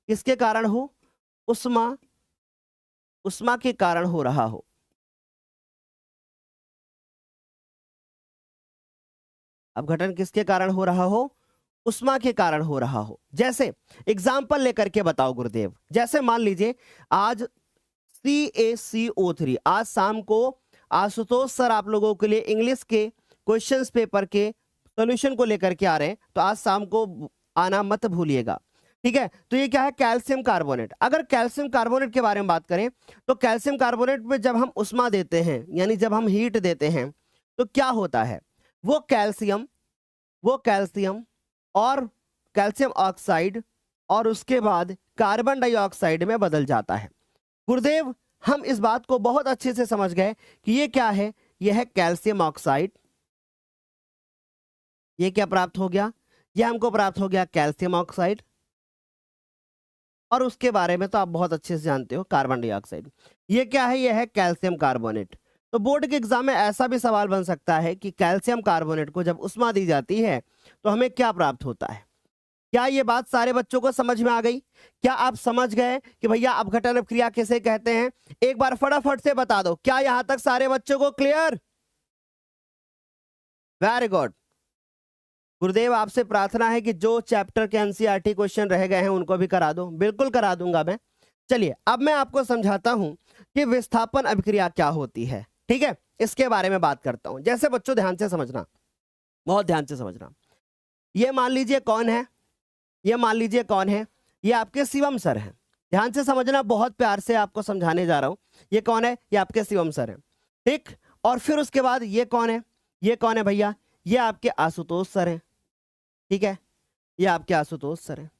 किसके कारण हो, उष्मा के कारण हो रहा हो, अपघटन किसके कारण हो रहा हो, उष्मा के कारण हो रहा हो। जैसे एग्जाम्पल लेकर के बताओ गुरुदेव, जैसे मान लीजिए आज CaCO3, आज शाम को आशुतोष सर आप लोगों के लिए इंग्लिश के क्वेश्चंस पेपर के सॉल्यूशन को लेकर के आ रहे हैं, तो आज शाम को आना मत भूलिएगा, ठीक है। तो ये क्या है, कैल्शियम कार्बोनेट। अगर कैल्शियम कार्बोनेट के बारे में बात करें, तो कैल्शियम कार्बोनेट में जब हम उष्मा देते हैं, यानी जब हम हीट देते हैं, तो क्या होता है, वो कैल्शियम और कैल्शियम ऑक्साइड और उसके बाद कार्बन डाइऑक्साइड में बदल जाता है। गुरुदेव हम इस बात को बहुत अच्छे से समझ गए कि ये क्या है, यह है कैल्शियम ऑक्साइड। ये क्या प्राप्त हो गया, यह हमको प्राप्त हो गया कैल्शियम ऑक्साइड, और उसके बारे में तो आप बहुत अच्छे से जानते हो, कार्बन डाइऑक्साइड। ये क्या है, यह है कैल्शियम कार्बोनेट। तो बोर्ड के एग्जाम में ऐसा भी सवाल बन सकता है कि कैल्शियम कार्बोनेट को जब उष्मा दी जाती है तो हमें क्या प्राप्त होता है। क्या ये बात सारे बच्चों को समझ में आ गई? क्या आप समझ गए कि भैया अपघटन अपक्रिया किसे कहते हैं? एक बार फटाफट से बता दो, क्या यहां तक सारे बच्चों को क्लियर? Very good. गुरुदेव आपसे प्रार्थना है कि जो चैप्टर के एनसीईआरटी क्वेश्चन रह गए हैं उनको भी करा दो। बिल्कुल करा दूंगा मैं। चलिए अब मैं आपको समझाता हूं कि विस्थापन अभिक्रिया क्या होती है, ठीक है, इसके बारे में बात करता हूं। जैसे बच्चों ध्यान से समझना, बहुत ध्यान से समझना। ये मान लीजिए कौन है, ये आपके शिवम सर हैं। ध्यान से समझना, बहुत प्यार से आपको समझाने जा रहा हूं। ये कौन है, ये आपके शिवम सर हैं, ठीक। और फिर उसके बाद ये कौन है भैया, ये आपके आशुतोष सर हैं, ठीक है, ये आपके आशुतोष सर हैं।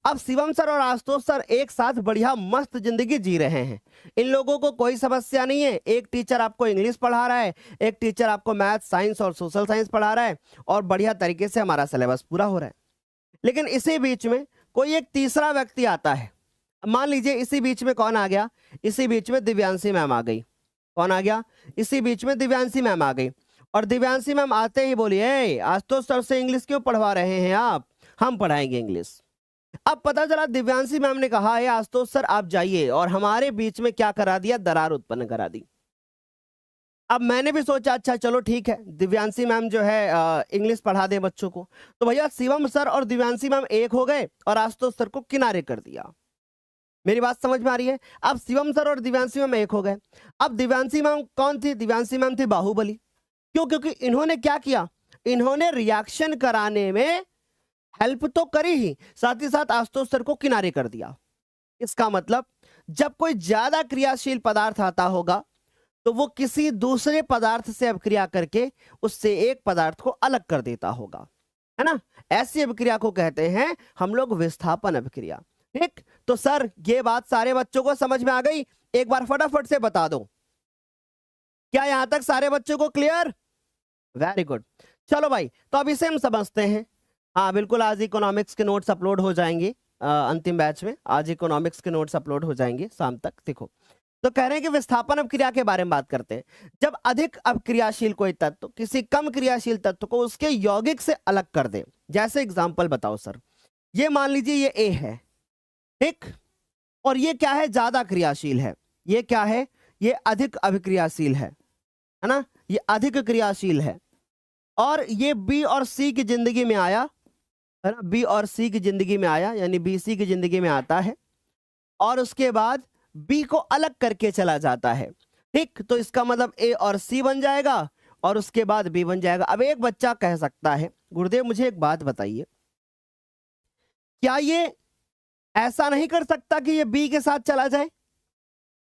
अब शिवम सर और आशुतोष सर एक साथ बढ़िया मस्त जिंदगी जी रहे हैं। इन लोगों को कोई समस्या नहीं है। एक टीचर आपको इंग्लिश पढ़ा रहा है, एक टीचर आपको मैथ, साइंस और सोशल साइंस पढ़ा रहा है, और बढ़िया तरीके से हमारा सिलेबस पूरा हो रहा है। लेकिन इसी बीच में कोई एक तीसरा व्यक्ति आता है। मान लीजिए इसी बीच में कौन आ गया, इसी बीच में दिव्यांशी मैम आ गई। कौन आ गया, इसी बीच में दिव्यांशी मैम आ गई। और दिव्यांशी मैम आते ही बोली, आशुतोष सर से इंग्लिश क्यों पढ़वा रहे हैं आप, हम पढ़ाएंगे इंग्लिश। अब पता चला दिव्यांशी मैम ने कहा है आशुतोष सर आप जाइए, और हमारे बीच में क्या करा दिया, दरार उत्पन्न करा दी। अब मैंने भी सोचा अच्छा चलो ठीक है, दिव्यांशी मैम जो है इंग्लिश पढ़ा दे बच्चों को। तो भैया शिवम सर और दिव्यांशी मैम एक हो गए और आशुतोष सर को किनारे कर दिया। मेरी बात समझ में आ रही है? अब शिवम सर और दिव्यांशी मैम एक हो गए। अब दिव्यांशी मैम कौन थी, दिव्यांशी मैम थी बाहुबली। क्यों? क्योंकि इन्होंने क्या किया, इन्होंने रिएक्शन कराने में हेल्प तो करी ही, साथ ही साथ आशुतोष सर को किनारे कर दिया। इसका मतलब जब कोई ज्यादा क्रियाशील पदार्थ आता होगा तो वो किसी दूसरे पदार्थ से अभिक्रिया करके उससे एक पदार्थ को अलग कर देता होगा, है ना। ऐसी अभिक्रिया को कहते हैं हम लोग विस्थापन अभिक्रिया। ठीक, तो सर ये बात सारे बच्चों को समझ में आ गई? एक बार फटाफट से बता दो, क्या यहां तक सारे बच्चों को क्लियर? Very good. चलो भाई, तो अब इसे हम समझते हैं। हाँ बिल्कुल, आज इकोनॉमिक्स के नोट्स अपलोड हो जाएंगे अंतिम बैच में। आज इकोनॉमिक्स के नोट्स अपलोड हो जाएंगे शाम तक। देखो, तो कह रहे हैं कि विस्थापन अभिक्रिया के बारे में बात करते हैं। जब अधिक अभिक्रियाशील कोई तत्व किसी कम क्रियाशील तत्व को उसके यौगिक से अलग कर दे। जैसे एग्जांपल बताओ सर, ये मान लीजिए ये ए है, ठीक, और ये क्या है, ज्यादा क्रियाशील है। ये क्या है, ये अधिक अभिक्रियाशील है ना, ये अधिक क्रियाशील है। और ये बी और सी की जिंदगी में आया, है ना, बी और सी की जिंदगी में आया, यानी बी सी की जिंदगी में आता है और उसके बाद बी को अलग करके चला जाता है। ठीक, तो इसका मतलब ए और सी बन जाएगा और उसके बाद बी बन जाएगा। अब एक बच्चा कह सकता है, गुरुदेव मुझे एक बात बताइए, क्या ये ऐसा नहीं कर सकता कि ये बी के साथ चला जाए,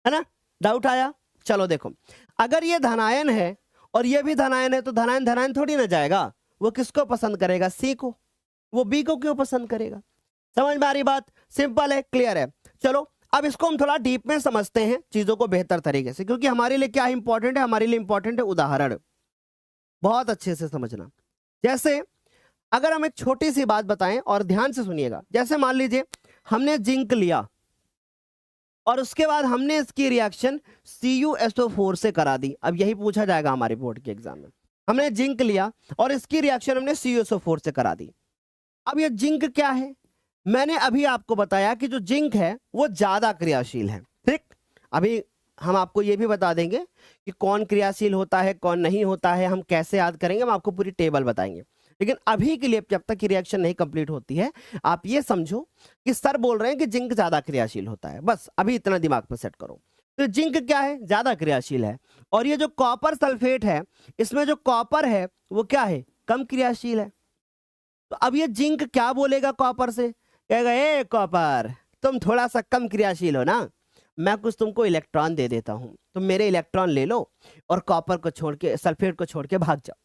है ना, डाउट आया। चलो देखो, अगर ये धनायन है और ये भी धनायन है तो धनायन धनायन थोड़ी ना जाएगा, वो किसको पसंद करेगा, सी को, वो बी को क्यों पसंद करेगा। समझ में आ रही बात? सिंपल है, क्लियर है। चलो अब इसको हम थोड़ा डीप में समझते हैं चीजों को बेहतर तरीके से, क्योंकि हमारे लिए क्या इंपॉर्टेंट है, हमारे लिए इंपॉर्टेंट है उदाहरण। बहुत अच्छे से समझना। जैसे अगर हम एक छोटी सी बात बताएं और ध्यान से सुनिएगा, जैसे मान लीजिए हमने जिंक लिया और उसके बाद हमने इसकी रिएक्शन CuSO4 से करा दी। अब यही पूछा जाएगा हमारे बोर्ड के एग्जाम में। हमने जिंक लिया और इसकी रिएक्शन हमने CuSO4 से करा दी। अब ये जिंक क्या है, मैंने अभी आपको बताया कि जो जिंक है वो ज्यादा क्रियाशील है। ठीक, अभी हम आपको ये भी बता देंगे कि कौन क्रियाशील होता है कौन नहीं होता है, हम कैसे याद करेंगे, हम आपको पूरी टेबल बताएंगे। लेकिन अभी के लिए जब तक की रिएक्शन नहीं कंप्लीट होती है, आप ये समझो कि सर बोल रहे हैं कि जिंक ज्यादा क्रियाशील होता है, बस अभी इतना दिमाग में सेट करो। तो जिंक क्या है, ज्यादा क्रियाशील है। और ये जो कॉपर सल्फेट है, इसमें जो कॉपर है वो क्या है, कम क्रियाशील है। तो अब ये जिंक क्या बोलेगा कॉपर से, कहेगा ए कॉपर तुम थोड़ा सा कम क्रियाशील हो ना, मैं कुछ तुमको इलेक्ट्रॉन दे देता हूं, तुम मेरे इलेक्ट्रॉन ले लो और कॉपर को छोड़ के, सल्फेट को छोड़ के भाग जाओ।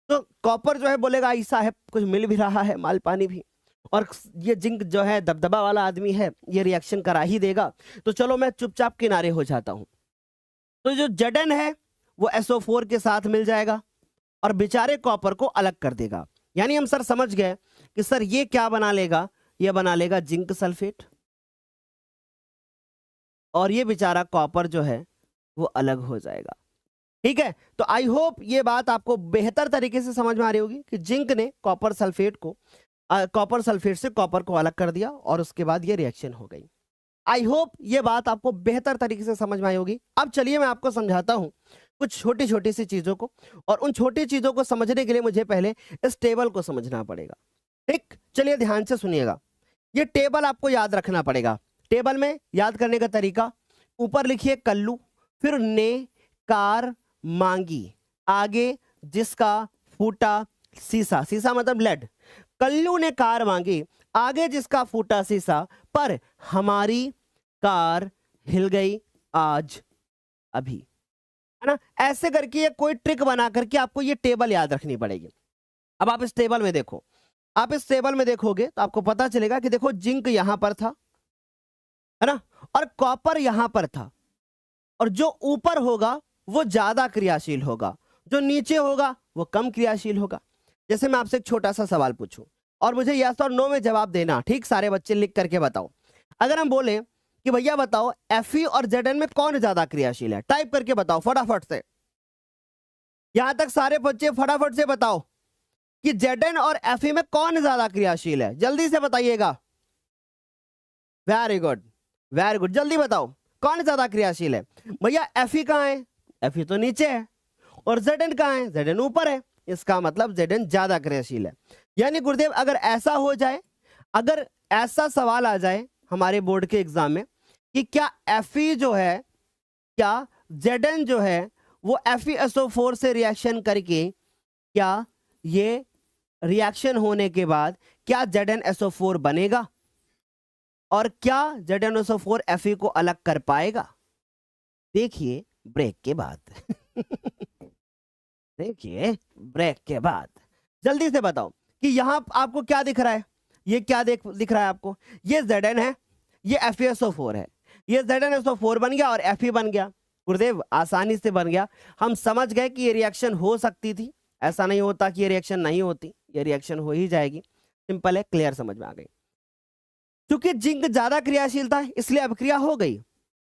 तो कॉपर जो है बोलेगा ऐसा है, कुछ मिल भी रहा है, माल पानी भी, और ये जिंक जो है दबदबा वाला आदमी है, ये रिएक्शन करा ही देगा, तो चलो मैं चुपचाप किनारे हो जाता हूं। तो जो Zn है वो SO4 के साथ मिल जाएगा और बेचारे कॉपर को अलग कर देगा। यानी हम सर समझ गए कि सर ये क्या बना लेगा, ये बना लेगा जिंक सल्फेट, और ये बेचारा कॉपर जो है वो अलग हो जाएगा। ठीक है, तो आई होप ये बात आपको बेहतर तरीके से समझ में आ रही होगी कि जिंक ने कॉपर सल्फेट से कॉपर को अलग कर दिया और उसके बाद ये रिएक्शन हो गई। आई होप ये बात आपको बेहतर तरीके से समझ में आई होगी। अब चलिए मैं आपको समझाता हूं कुछ छोटी छोटी सी चीजों को, और उन छोटी चीजों को समझने के लिए मुझे पहले इस टेबल को समझना पड़ेगा। ठीक, चलिए ध्यान से सुनिएगा, ये टेबल आपको याद रखना पड़ेगा। टेबल में याद करने का तरीका, ऊपर लिखिए कल्लू, फिर ने कार मांगी, आगे जिसका फूटा शीशा, शीशा मतलब लेड, कल्लू ने कार मांगी, आगे जिसका फूटा शीशा, पर हमारी कार हिल गई आज अभी, है ना। ऐसे करके ये कोई ट्रिक बना करके आपको ये टेबल याद रखनी पड़ेगी। अब आप इस टेबल में देखो, आप इस टेबल में देखोगे तो आपको पता चलेगा कि देखो जिंक यहां पर था, है ना, और कॉपर यहां पर था, और जो ऊपर होगा वो ज्यादा क्रियाशील होगा, जो नीचे होगा वो कम क्रियाशील होगा। जैसे मैं आपसे एक छोटा सा सवाल पूछूं और मुझे यस और नो में जवाब देना, ठीक, सारे बच्चे लिख करके बताओ। अगर हम बोले कि भैया बताओ Fe और Zn में कौन ज्यादा क्रियाशील है, टाइप करके बताओ फटाफट से। यहां तक सारे बच्चे फटाफट से बताओ कि Zn और Fe में कौन ज्यादा क्रियाशील है, जल्दी से बताइएगा। वेरी गुड, वेरी गुड, जल्दी बताओ कौन ज्यादा क्रियाशील है। भैया Fe कहां है, Fe तो नीचे है, और Zn कहां है, Zn ऊपर है, इसका मतलब Zn ज्यादा क्रियाशील है। यानी गुरुदेव अगर ऐसा हो जाए, अगर ऐसा सवाल आ जाए हमारे बोर्ड के एग्जाम में कि क्या Fe जो है, क्या Zn जो है वो FeSO4 से रिएक्शन करके, क्या ये रिएक्शन होने के बाद क्या ZnSO4 बनेगा, और क्या ZnSO4 Fe को अलग कर पाएगा? देखिए ब्रेक के बाद। देखिए ब्रेक के बाद जल्दी से बताओ कि यहां आपको क्या दिख रहा है। ये क्या दिख रहा है आपको? ये Zn है, ये FeSO4 है, ये ZnSO4 बन गया और Fe बन गया। गुरुदेव आसानी से बन गया। हम समझ गए कि ये रिएक्शन हो सकती थी, ऐसा नहीं होता कि ये रिएक्शन नहीं होती, ये रिएक्शन हो ही जाएगी। सिंपल है, क्लियर, समझ में आ गई। क्योंकि जिंक ज्यादा क्रियाशील था इसलिए अभिक्रिया हो गई।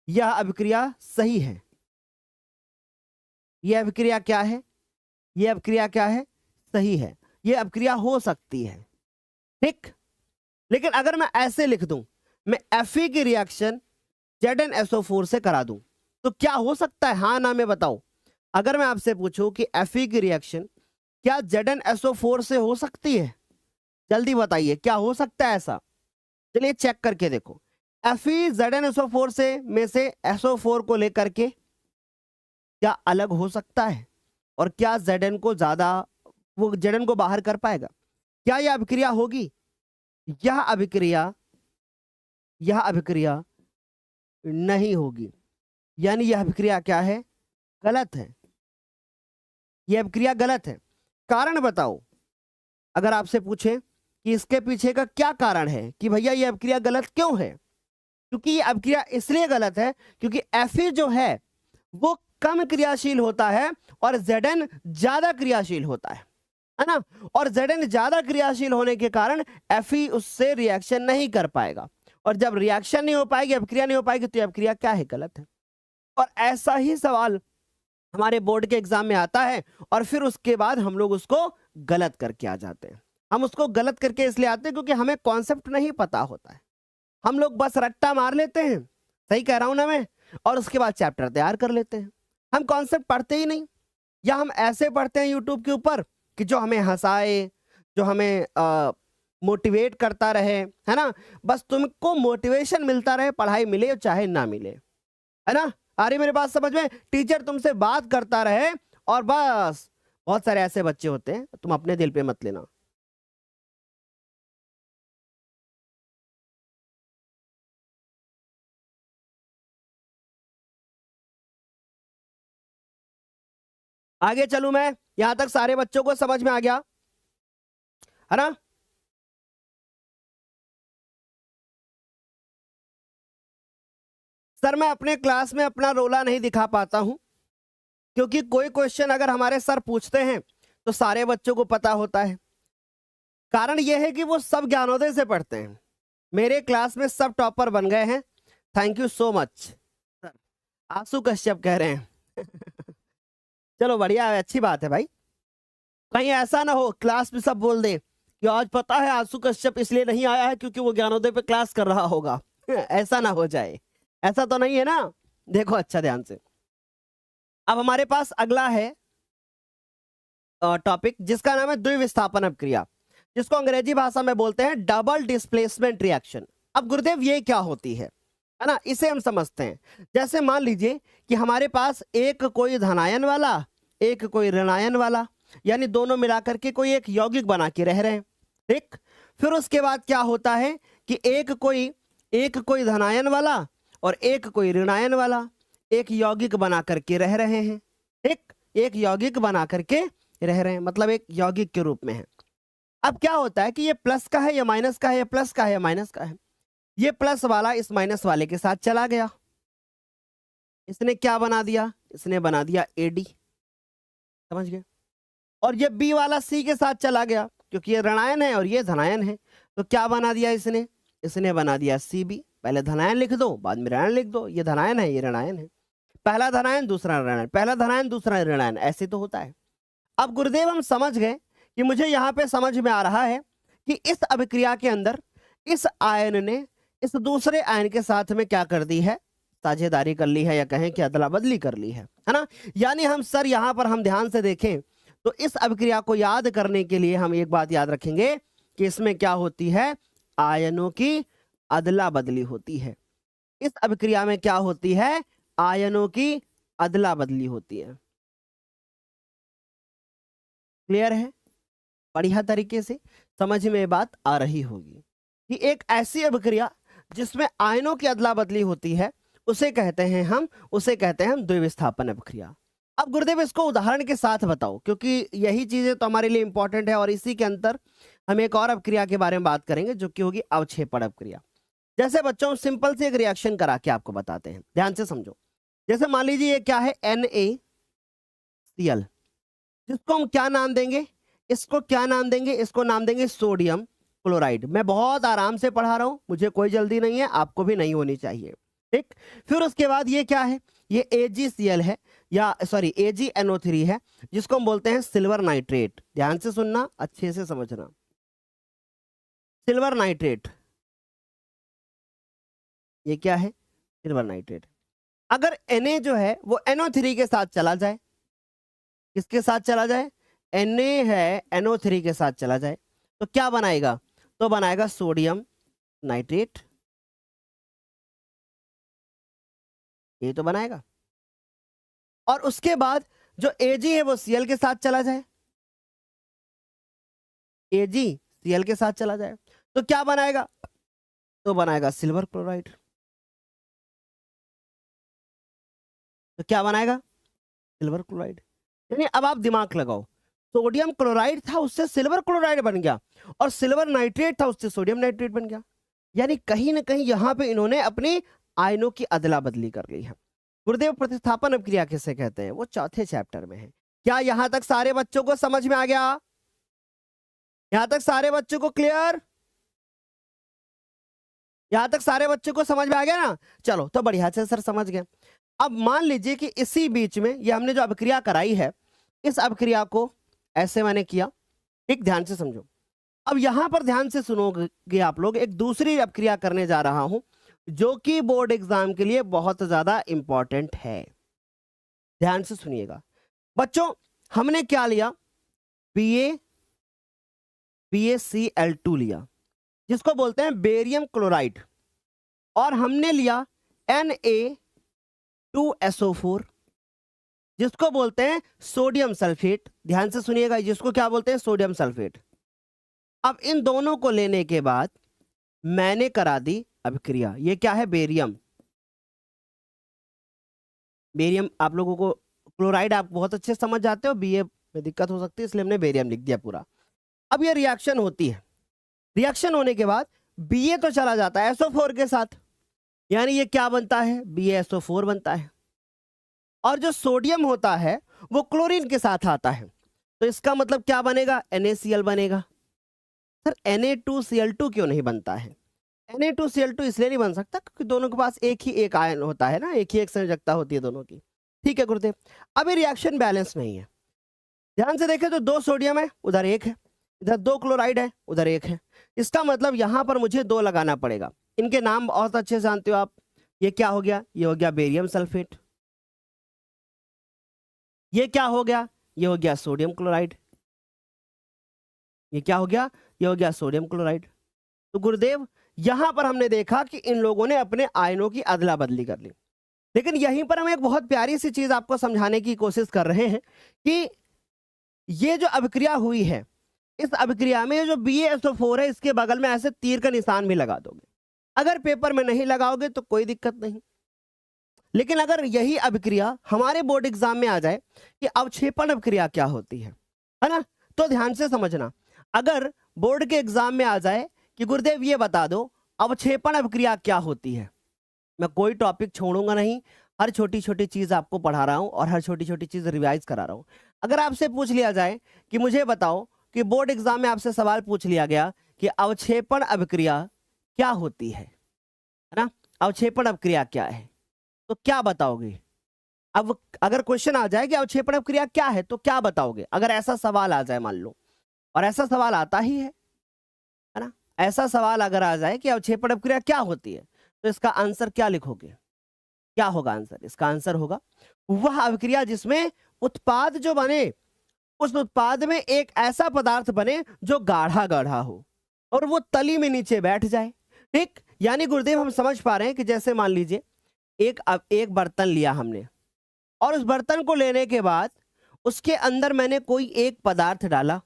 यह अभिक्रिया सही है। यह अभिक्रिया क्या है? यह अभिक्रिया क्या है? सही है। यह अभिक्रिया हो सकती है, ठीक। लेकिन अगर मैं ऐसे लिख दूं, मैं Fe की रिएक्शन ZnSO4 से करा दूं तो क्या हो सकता है? हाँ ना में बताओ। अगर मैं आपसे पूछूं कि Fe की रिएक्शन क्या ZnSO4 से हो सकती है, जल्दी बताइए, क्या हो सकता है ऐसा? चलिए चेक करके देखो। Fe ZnSO4 से में से SO4 को लेकर के क्या अलग हो सकता है? और क्या Zn को ज्यादा, वो Zn को बाहर कर पाएगा? क्या यह अभिक्रिया होगी? यह अभिक्रिया नहीं होगी। यानी यह अभिक्रिया क्या है? गलत है। यह अभिक्रिया गलत है। कारण बताओ। अगर आपसे पूछे कि इसके पीछे का क्या कारण है कि भैया यह अभिक्रिया गलत क्यों है, क्योंकि यह अभिक्रिया इसलिए गलत है क्योंकि Fe जो है वो कम क्रियाशील होता है और Zn ज्यादा क्रियाशील होता है ना। और Zn ज्यादा क्रियाशील होने के कारण Fe उससे रिएक्शन नहीं कर पाएगा, और जब रिएक्शन नहीं हो पाएगी, अभिक्रिया नहीं हो पाएगी, तो अभिक्रिया क्या है? गलत है। और ऐसा ही सवाल हमारे बोर्ड के एग्जाम में आता है और फिर उसके बाद हम लोग उसको गलत करके आ जाते हैं। हम उसको गलत करके इसलिए आते हैं क्योंकि हमें कॉन्सेप्ट नहीं पता होता है। हम लोग बस रट्टा मार लेते हैं, सही कह रहा हूं ना मैं, और उसके बाद चैप्टर तैयार कर लेते हैं। हम कॉन्सेप्ट पढ़ते ही नहीं, या हम ऐसे पढ़ते हैं यूट्यूब के ऊपर कि जो हमें हंसाए, जो हमें मोटिवेट करता रहे, है ना। बस तुमको मोटिवेशन मिलता रहे, पढ़ाई मिले चाहे ना मिले, है ना। आ रही मेरी बात समझ में? टीचर तुमसे बात करता रहे और बस। बहुत सारे ऐसे बच्चे होते हैं, तुम अपने दिल पे मत लेना। आगे चलूं मैं? यहां तक सारे बच्चों को समझ में आ गया, है ना। सर मैं अपने क्लास में अपना रोला नहीं दिखा पाता हूं क्योंकि कोई क्वेश्चन अगर हमारे सर पूछते हैं तो सारे बच्चों को पता होता है। कारण यह है कि वो सब ज्ञानोदय से पढ़ते हैं। मेरे क्लास में सब टॉपर बन गए हैं। Thank you so much sir. आंसू कश्यप कह रहे हैं। चलो बढ़िया है, अच्छी बात है भाई। कहीं ऐसा ना हो क्लास में सब बोल दें कि आज पता है आंसू कश्यप इसलिए नहीं आया है क्योंकि वो ज्ञानोदय पे क्लास कर रहा होगा। ऐसा ना हो जाए, ऐसा तो नहीं है ना। देखो अच्छा ध्यान से, अब हमारे पास अगला है टॉपिक जिसका नाम है द्विविस्थापन अभिक्रिया, जिसको अंग्रेजी भाषा में बोलते हैं डबल डिस्प्लेसमेंट रिएक्शन। अब गुरुदेव ये क्या होती है ना, इसे हम समझते हैं। जैसे मान लीजिए कि हमारे पास एक कोई धनायन वाला, एक कोई ऋणायन वाला, यानी दोनों मिलाकर के कोई एक यौगिक बना के रह रहे हैं, ठीक। फिर उसके बाद क्या होता है कि एक कोई धनायन वाला और एक कोई ऋणायन वाला एक यौगिक बना करके रह रहे हैं, ठीक। एक यौगिक बना करके रह रहे हैं मतलब एक यौगिक के रूप में है। अब क्या होता है कि ये प्लस का है या माइनस का है, या प्लस का है या माइनस का है। ये प्लस वाला इस माइनस वाले के साथ चला गया, इसने क्या बना दिया? इसने बना दिया AD, समझ गए। और ये बी वाला सी के साथ चला गया क्योंकि ये ऋणायन है और ये धनायन है, तो क्या बना दिया इसने? इसने बना दिया CB। पहले धनायन लिख दो बाद में ऋणायन लिख दो। ये धनायन है ये ऋणायन है, पहला धनायन दूसरा ऋणायन, पहला धनायन दूसरा ऋणायन, ऐसे तो होता है। अब गुरुदेव हम समझ गए कि मुझे यहां पे समझ में आ रहा है कि इस अभिक्रिया के अंदर इस आयन ने इस दूसरे आयन के साथ में क्या कर दी है? साझेदारी कर ली है, या कहें कि अदला बदली कर ली है ना। यानी हम सर यहां पर हम ध्यान से देखें तो इस अभिक्रिया को याद करने के लिए हम एक बात याद रखेंगे कि इसमें क्या होती है? आयनों की अदला बदली होती है। इस अभिक्रिया में क्या होती है? आयनों की अदला बदली होती है। क्लियर है? बढ़िया तरीके से समझ में बात आ रही होगी कि एक ऐसी अभिक्रिया जिसमें आयनों की अदला बदली होती है उसे कहते हैं हम द्विविस्थापन अपक्रिया। अब गुरुदेव इसको उदाहरण के साथ बताओ, क्योंकि यही चीजें तो हमारे लिए इंपॉर्टेंट है और इसी के अंदर हम एक और अपक्रिया के बारे में बात करेंगे जो कि होगी अवक्षेपण अपक्रिया। जैसे बच्चों सिंपल से एक रिएक्शन करा के आपको बताते हैं, ध्यान से समझो। जैसे मान लीजिए ये क्या है, NaCl, जिसको हम क्या नाम देंगे, इसको क्या नाम देंगे, इसको नाम देंगे सोडियम क्लोराइड। मैं बहुत आराम से पढ़ा रहा हूं, मुझे कोई जल्दी नहीं है, आपको भी नहीं होनी चाहिए, ठीक। फिर उसके बाद ये क्या है, ये AgCl है, या सॉरी AgNO3 है, जिसको हम बोलते हैं सिल्वर नाइट्रेट। ध्यान से सुनना, अच्छे से समझना, सिल्वर नाइट्रेट, ये क्या है, सिल्वर नाइट्रेट। अगर Na जो है वो NO3 के साथ चला जाए, किसके साथ चला जाए, Na है NO3 के साथ चला जाए, तो क्या बनाएगा, तो बनाएगा सोडियम नाइट्रेट, ये तो बनाएगा। और उसके बाद जो Ag है वो Cl के साथ चला जाए, Ag Cl के साथ चला जाए, तो क्या बनाएगा, तो बनाएगा सिल्वर क्लोराइड। तो क्या बनाएगा, सिल्वर क्लोराइड। यानी अब आप दिमाग लगाओ, सोडियम क्लोराइड था उससे सिल्वर क्लोराइड बन गया, और सिल्वर नाइट्रेट था उससे सोडियम नाइट्रेट बन गया। यानी कहीं ना कहीं यहां पे इन्होंने अपनी आयनों की अदला बदली कर ली है। गुरुदेव प्रतिस्थापन अपक्रिया किसे कहते हैं, वो चौथे चैप्टर में है। क्या यहां तक सारे बच्चों को समझ में आ गया, यहां तक सारे बच्चों को क्लियर, यहां तक सारे बच्चों को समझ में आ गया ना, चलो तो बढ़िया से सर समझ गए। अब मान लीजिए कि इसी बीच में ये हमने जो अपक्रिया कराई है, इस अपक्रिया को ऐसे मैंने किया, ठीक, ध्यान से समझो। अब यहां पर ध्यान से सुनोगे आप लोग, एक दूसरी अपक्रिया करने जा रहा हूं जो कि बोर्ड एग्जाम के लिए बहुत ज्यादा इंपॉर्टेंट है। ध्यान से सुनिएगा बच्चों, हमने क्या लिया, BaCl2 लिया, जिसको बोलते हैं बेरियम क्लोराइड, और हमने लिया Na2SO4, जिसको बोलते हैं सोडियम सल्फेट। ध्यान से सुनिएगा, जिसको क्या बोलते हैं, सोडियम सल्फेट। अब इन दोनों को लेने के बाद मैंने करा दी अभिक्रिया। ये क्या है, बेरियम, बेरियम आप लोगों को क्लोराइड आप बहुत अच्छे से समझ जाते हो, बीए में दिक्कत हो सकती है इसलिए हमने बेरियम लिख दिया पूरा। अब ये रिएक्शन होती है, रिएक्शन होने के बाद Ba तो चला जाता है SO4 के साथ, यानी ये क्या बनता है, BaSO4 बनता है, और जो सोडियम होता है वो क्लोरीन के साथ आता है, तो इसका मतलब क्या बनेगा, NaCl बनेगा। सर Na2Cl2 क्यों नहीं बनता है, Na2Cl2 इसलिए नहीं बन सकता क्योंकि दोनों के पास एक ही एक आयन होता है ना, एक ही एक संयोजकता होती है दोनों की, ठीक है गुरुदेव। अब ये रिएक्शन बैलेंस नहीं है, ध्यान से देखें तो 2 सोडियम है, उधर 1 है, इधर 2 क्लोराइड है, उधर 1 है। इसका मतलब यहां पर मुझे 2 लगाना पड़ेगा। इनके नाम बहुत अच्छे से जानते हो आप, ये क्या हो गया, ये हो गया बेरियम सल्फेट, ये क्या हो गया, ये हो गया सोडियम क्लोराइड, ये क्या हो गया, ये हो गया सोडियम क्लोराइड। तो गुरुदेव यहां पर हमने देखा कि इन लोगों ने अपने आयनों की अदला बदली कर ली, लेकिन यहीं पर हम एक बहुत प्यारी सी चीज आपको समझाने की कोशिश कर रहे हैं कि ये जो अभिक्रिया हुई है, इस अभिक्रिया में जो BaSO4 है इसके बगल में ऐसे तीर का निशान भी लगा दोगे। अगर पेपर में नहीं लगाओगे तो कोई दिक्कत नहीं, लेकिन अगर यही अभिक्रिया हमारे बोर्ड एग्जाम में आ जाए कि अवक्षेपण अभिक्रिया क्या होती है ना, तो ध्यान से समझना। अगर बोर्ड के एग्जाम में आ जाए कि गुरुदेव ये बता दो अवक्षेपण अभिक्रिया क्या होती है, मैं कोई टॉपिक छोड़ूंगा नहीं, हर छोटी छोटी चीज आपको पढ़ा रहा हूं और हर छोटी छोटी चीज रिवाइज करा रहा हूं। अगर आपसे पूछ लिया जाए कि मुझे बताओ कि बोर्ड एग्जाम में आपसे सवाल पूछ लिया गया कि अवक्षेपण अभिक्रिया क्या होती है ना, अवक्षेपण अभिक्रिया क्या है, तो क्या बताओगे। अब अगर क्वेश्चन आ जाए कि अवक्षेपण अभिक्रिया क्या है तो क्या बताओगे, अगर ऐसा सवाल आ जाए मान लो, और ऐसा सवाल आता ही है ना, ऐसा सवाल अगर आ जाए कि अवक्षेपण अभिक्रिया क्या होती है तो इसका आंसर क्या लिखोगे, क्या होगा आंसर, इसका आंसर होगा वह अभिक्रिया जिसमें उत्पाद जो बने उस उत्पाद में एक ऐसा पदार्थ बने जो गाढ़ा गाढ़ा हो और वो तली में नीचे बैठ जाए, ठीक। यानी गुरुदेव हम समझ पा रहे हैं कि जैसे मान लीजिए एक बर्तन लिया हमने, और उस बर्तन को लेने के बाद उसके अंदर मैंने कोई एक पदार्थ डाला,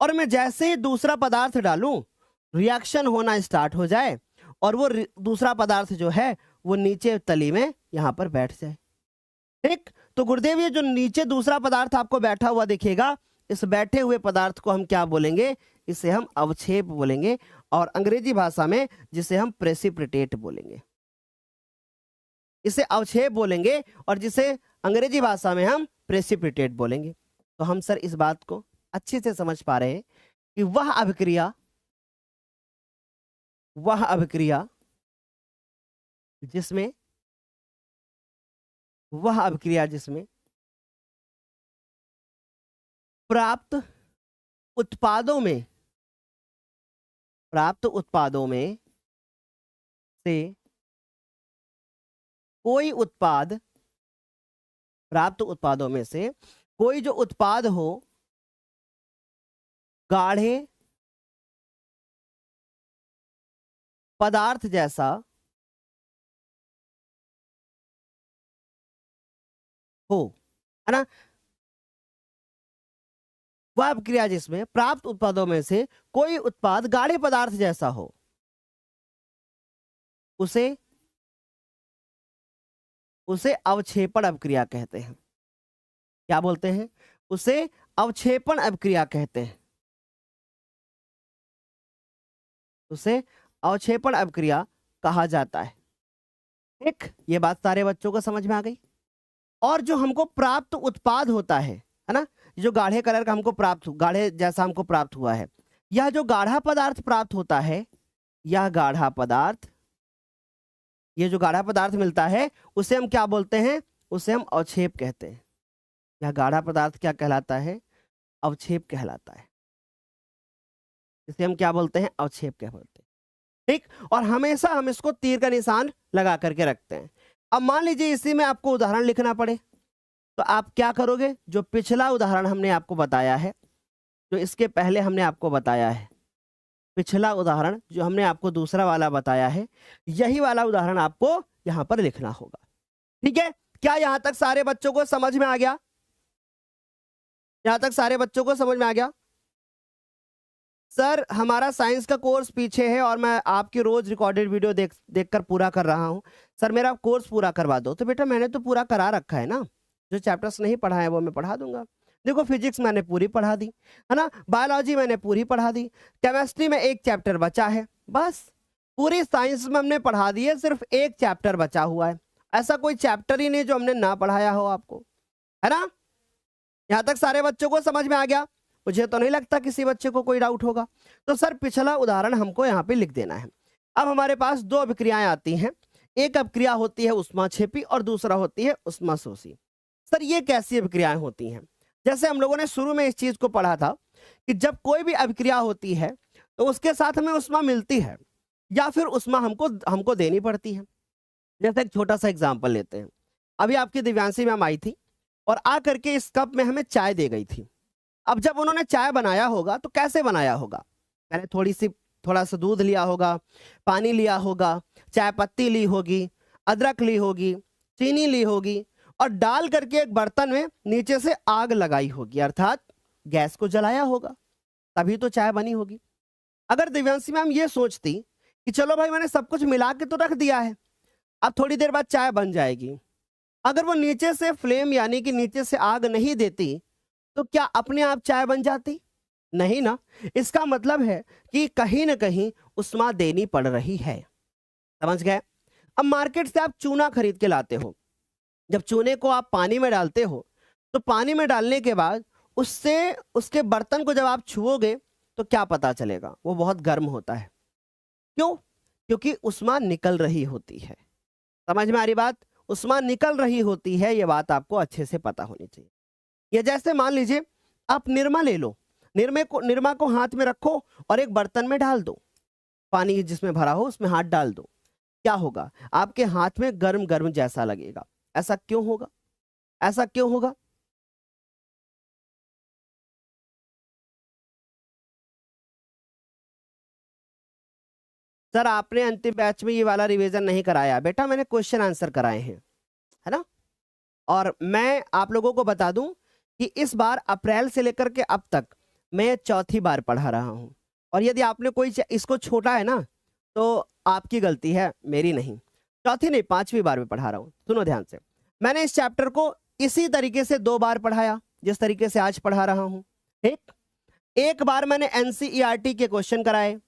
और मैं जैसे ही दूसरा पदार्थ डालूं रिएक्शन होना स्टार्ट हो जाए और वो दूसरा पदार्थ जो है वो नीचे तली में यहां पर बैठ जाए। ठीक, तो गुरुदेव ये जो नीचे दूसरा पदार्थ आपको बैठा हुआ दिखेगा, इस बैठे हुए पदार्थ को हम क्या बोलेंगे? इसे हम अवक्षेप बोलेंगे, और अंग्रेजी भाषा में जिसे हम प्रेसिपिटेट बोलेंगे, इसे अवक्षेप बोलेंगे और जिसे अंग्रेजी भाषा में हम प्रेसिपिटेट बोलेंगे। तो हम सर इस बात को अच्छे से समझ पा रहे हैं कि वह अभिक्रिया जिसमें प्राप्त उत्पादों में से कोई जो उत्पाद हो गाढ़े पदार्थ जैसा हो, है ना? वह अभिक्रिया जिसमें प्राप्त उत्पादों में से कोई उत्पाद गाढ़े पदार्थ जैसा हो, उसे अवक्षेपण अभिक्रिया कहते हैं। क्या बोलते हैं? उसे अवक्षेपण अभिक्रिया कहते हैं। उसे अवक्षेपण अभिक्रिया कहा जाता है। ठीक, ये बात सारे बच्चों को समझ में आ गई। और जो हमको प्राप्त उत्पाद होता है ना, जो गाढ़े कलर का हमको गाढ़े जैसा हमको प्राप्त हुआ है, यह जो गाढ़ा पदार्थ प्राप्त होता है, ये जो गाढ़ा पदार्थ मिलता है उसे हम क्या बोलते हैं? उसे हम अवक्षेप कहते हैं। यह गाढ़ा पदार्थ क्या कहलाता है? अवक्षेप कहलाता है। इसे हम क्या बोलते हैं? अवक्षेप क्या बोलते हैं। ठीक, और हमेशा हम इसको तीर का निशान लगा करके रखते हैं। अब मान लीजिए इसी में आपको उदाहरण लिखना पड़े, तो आप क्या करोगे? जो पिछला उदाहरण हमने आपको बताया है, जो इसके पहले हमने आपको बताया है, पिछला उदाहरण जो हमने आपको दूसरा वाला बताया है, यही वाला उदाहरण आपको यहां पर लिखना होगा। ठीक है, क्या यहां तक सारे बच्चों को समझ में आ गया? यहां तक सारे बच्चों को समझ में आ गया? सर हमारा साइंस का कोर्स पीछे है और मैं आपकी रोज रिकॉर्डेड वीडियो देखकर पूरा कर रहा हूं। सर मेरा कोर्स पूरा करवा दो। तो बेटा मैंने तो पूरा करा रखा है ना, जो चैप्टर्स नहीं पढ़ा है वो मैं पढ़ा दूंगा। देखो फिजिक्स मैंने पूरी पढ़ा दी है ना, बायोलॉजी मैंने पूरी पढ़ा दी, केमिस्ट्री में एक चैप्टर बचा है, बस पूरी साइंस में हमने पढ़ा दी है, सिर्फ एक चैप्टर बचा हुआ है। ऐसा कोई चैप्टर ही नहीं जो हमने ना पढ़ाया हो आपको, है ना? यहां तक सारे बच्चों को समझ में आ गया? मुझे तो नहीं लगता किसी बच्चे को कोई डाउट होगा। तो सर पिछला उदाहरण हमको यहाँ पे लिख देना है। अब हमारे पास दो अभिक्रियाएं आती हैं, एक अभिक्रिया होती है उष्माक्षेपी और दूसरा होती है उष्माशोषी। सर ये कैसी अभिक्रियाएं होती हैं? जैसे हम लोगों ने शुरू में इस चीज को पढ़ा था कि जब कोई भी अभिक्रिया होती है तो उसके साथ हमें उष्मा मिलती है या फिर उष्मा हमको देनी पड़ती है। जैसे एक छोटा सा एग्जाम्पल लेते हैं। अभी आपकी दिव्यांशी मैम आई थी और आ करके इस कप में हमें चाय दे गई थी। अब जब उन्होंने चाय बनाया होगा तो कैसे बनाया होगा? मैंने थोड़ा सा दूध लिया होगा, पानी लिया होगा, चाय पत्ती ली होगी, अदरक ली होगी, चीनी ली होगी और डाल करके एक बर्तन में नीचे से आग लगाई होगी, अर्थात गैस को जलाया होगा, तभी तो चाय बनी होगी। अगर दिव्यांशी मैम ये सोचती कि चलो भाई मैंने सब कुछ मिला के तो रख दिया है, अब थोड़ी देर बाद चाय बन जाएगी, अगर वो नीचे से फ्लेम यानी कि नीचे से आग नहीं देती तो क्या अपने आप चाय बन जाती? नहीं ना। इसका मतलब है कि कहीं ना कहीं उष्मा देनी पड़ रही है। समझ गए? अब मार्केट से आप चूना खरीद के लाते हो, जब चूने को आप पानी में डालते हो तो पानी में डालने के बाद उससे उसके बर्तन को जब आप छुओगे तो क्या पता चलेगा? वो बहुत गर्म होता है। क्यों? क्योंकि उष्मा निकल रही होती है। समझ में आ रही बात? उष्मा निकल रही होती है, ये बात आपको अच्छे से पता होनी चाहिए। ये जैसे मान लीजिए आप निरमा ले लो, निरमा को हाथ में रखो और एक बर्तन में डाल दो, पानी जिसमें भरा हो उसमें हाथ डाल दो, क्या होगा? आपके हाथ में गर्म गर्म जैसा लगेगा। ऐसा क्यों होगा? ऐसा क्यों होगा? सर आपने अंतिम बैच में ये वाला रिवीजन नहीं कराया। बेटा मैंने क्वेश्चन आंसर कराए हैं, है ना? और मैं आप लोगों को बता दूं कि इस बार अप्रैल से लेकर के अब तक मैं चौथी बार पढ़ा रहा हूं। और यदि आपने कोई इसको छोटा है ना तो आपकी गलती है, मेरी नहीं। चौथी नहीं, 5वीं बार में पढ़ा रहा हूं, सुनो ध्यान से। मैंने इस चैप्टर को इसी तरीके से 2 बार पढ़ाया जिस तरीके से आज पढ़ा रहा हूं। ठीक, एक बार मैंने एनसीईआरटी के क्वेश्चन कराए,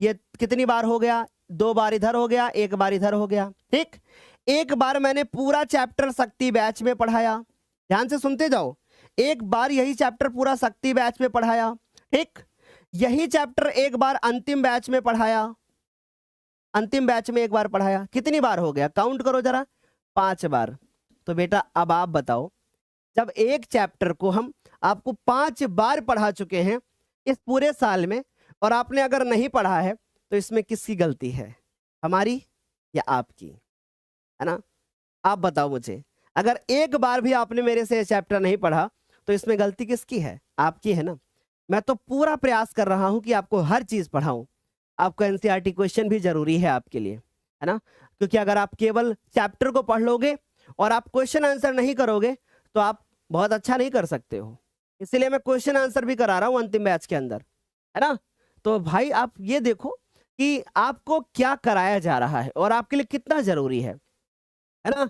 ये कितनी बार हो गया, 2 बार इधर हो गया, 1 बार इधर हो गया। ठीक, एक बार मैंने पूरा चैप्टर शक्ति बैच में पढ़ाया, ध्यान से सुनते जाओ, एक बार यही चैप्टर पूरा शक्ति बैच में पढ़ाया। ठीक, यही चैप्टर एक बार अंतिम बैच में पढ़ाया, अंतिम बैच में एक बार पढ़ाया। कितनी बार हो गया, काउंट करो जरा, 5 बार। तो बेटा अब आप बताओ, जब एक चैप्टर को हम आपको 5 बार पढ़ा चुके हैं इस पूरे साल में, और आपने अगर नहीं पढ़ा है तो इसमें किसकी गलती है, हमारी या आपकी, है ना? आप बताओ मुझे, अगर एक बार भी आपने मेरे से चैप्टर नहीं पढ़ा तो इसमें गलती किसकी है, आपकी है ना? मैं तो पूरा प्रयास कर रहा हूं कि आपको हर चीज पढ़ाऊं। आपको एनसीईआरटी क्वेश्चन भी जरूरी है आपके लिए, है ना? क्योंकि अगर आप केवल चैप्टर को पढ़ लोगे और आप क्वेश्चन आंसर नहीं करोगे तो आप बहुत अच्छा नहीं कर सकते हो। इसीलिए मैं क्वेश्चन आंसर भी करा रहा हूं अंतिम बैच के अंदर, है ना? तो भाई आप ये देखो कि आपको क्या कराया जा रहा है और आपके लिए कितना जरूरी है ना?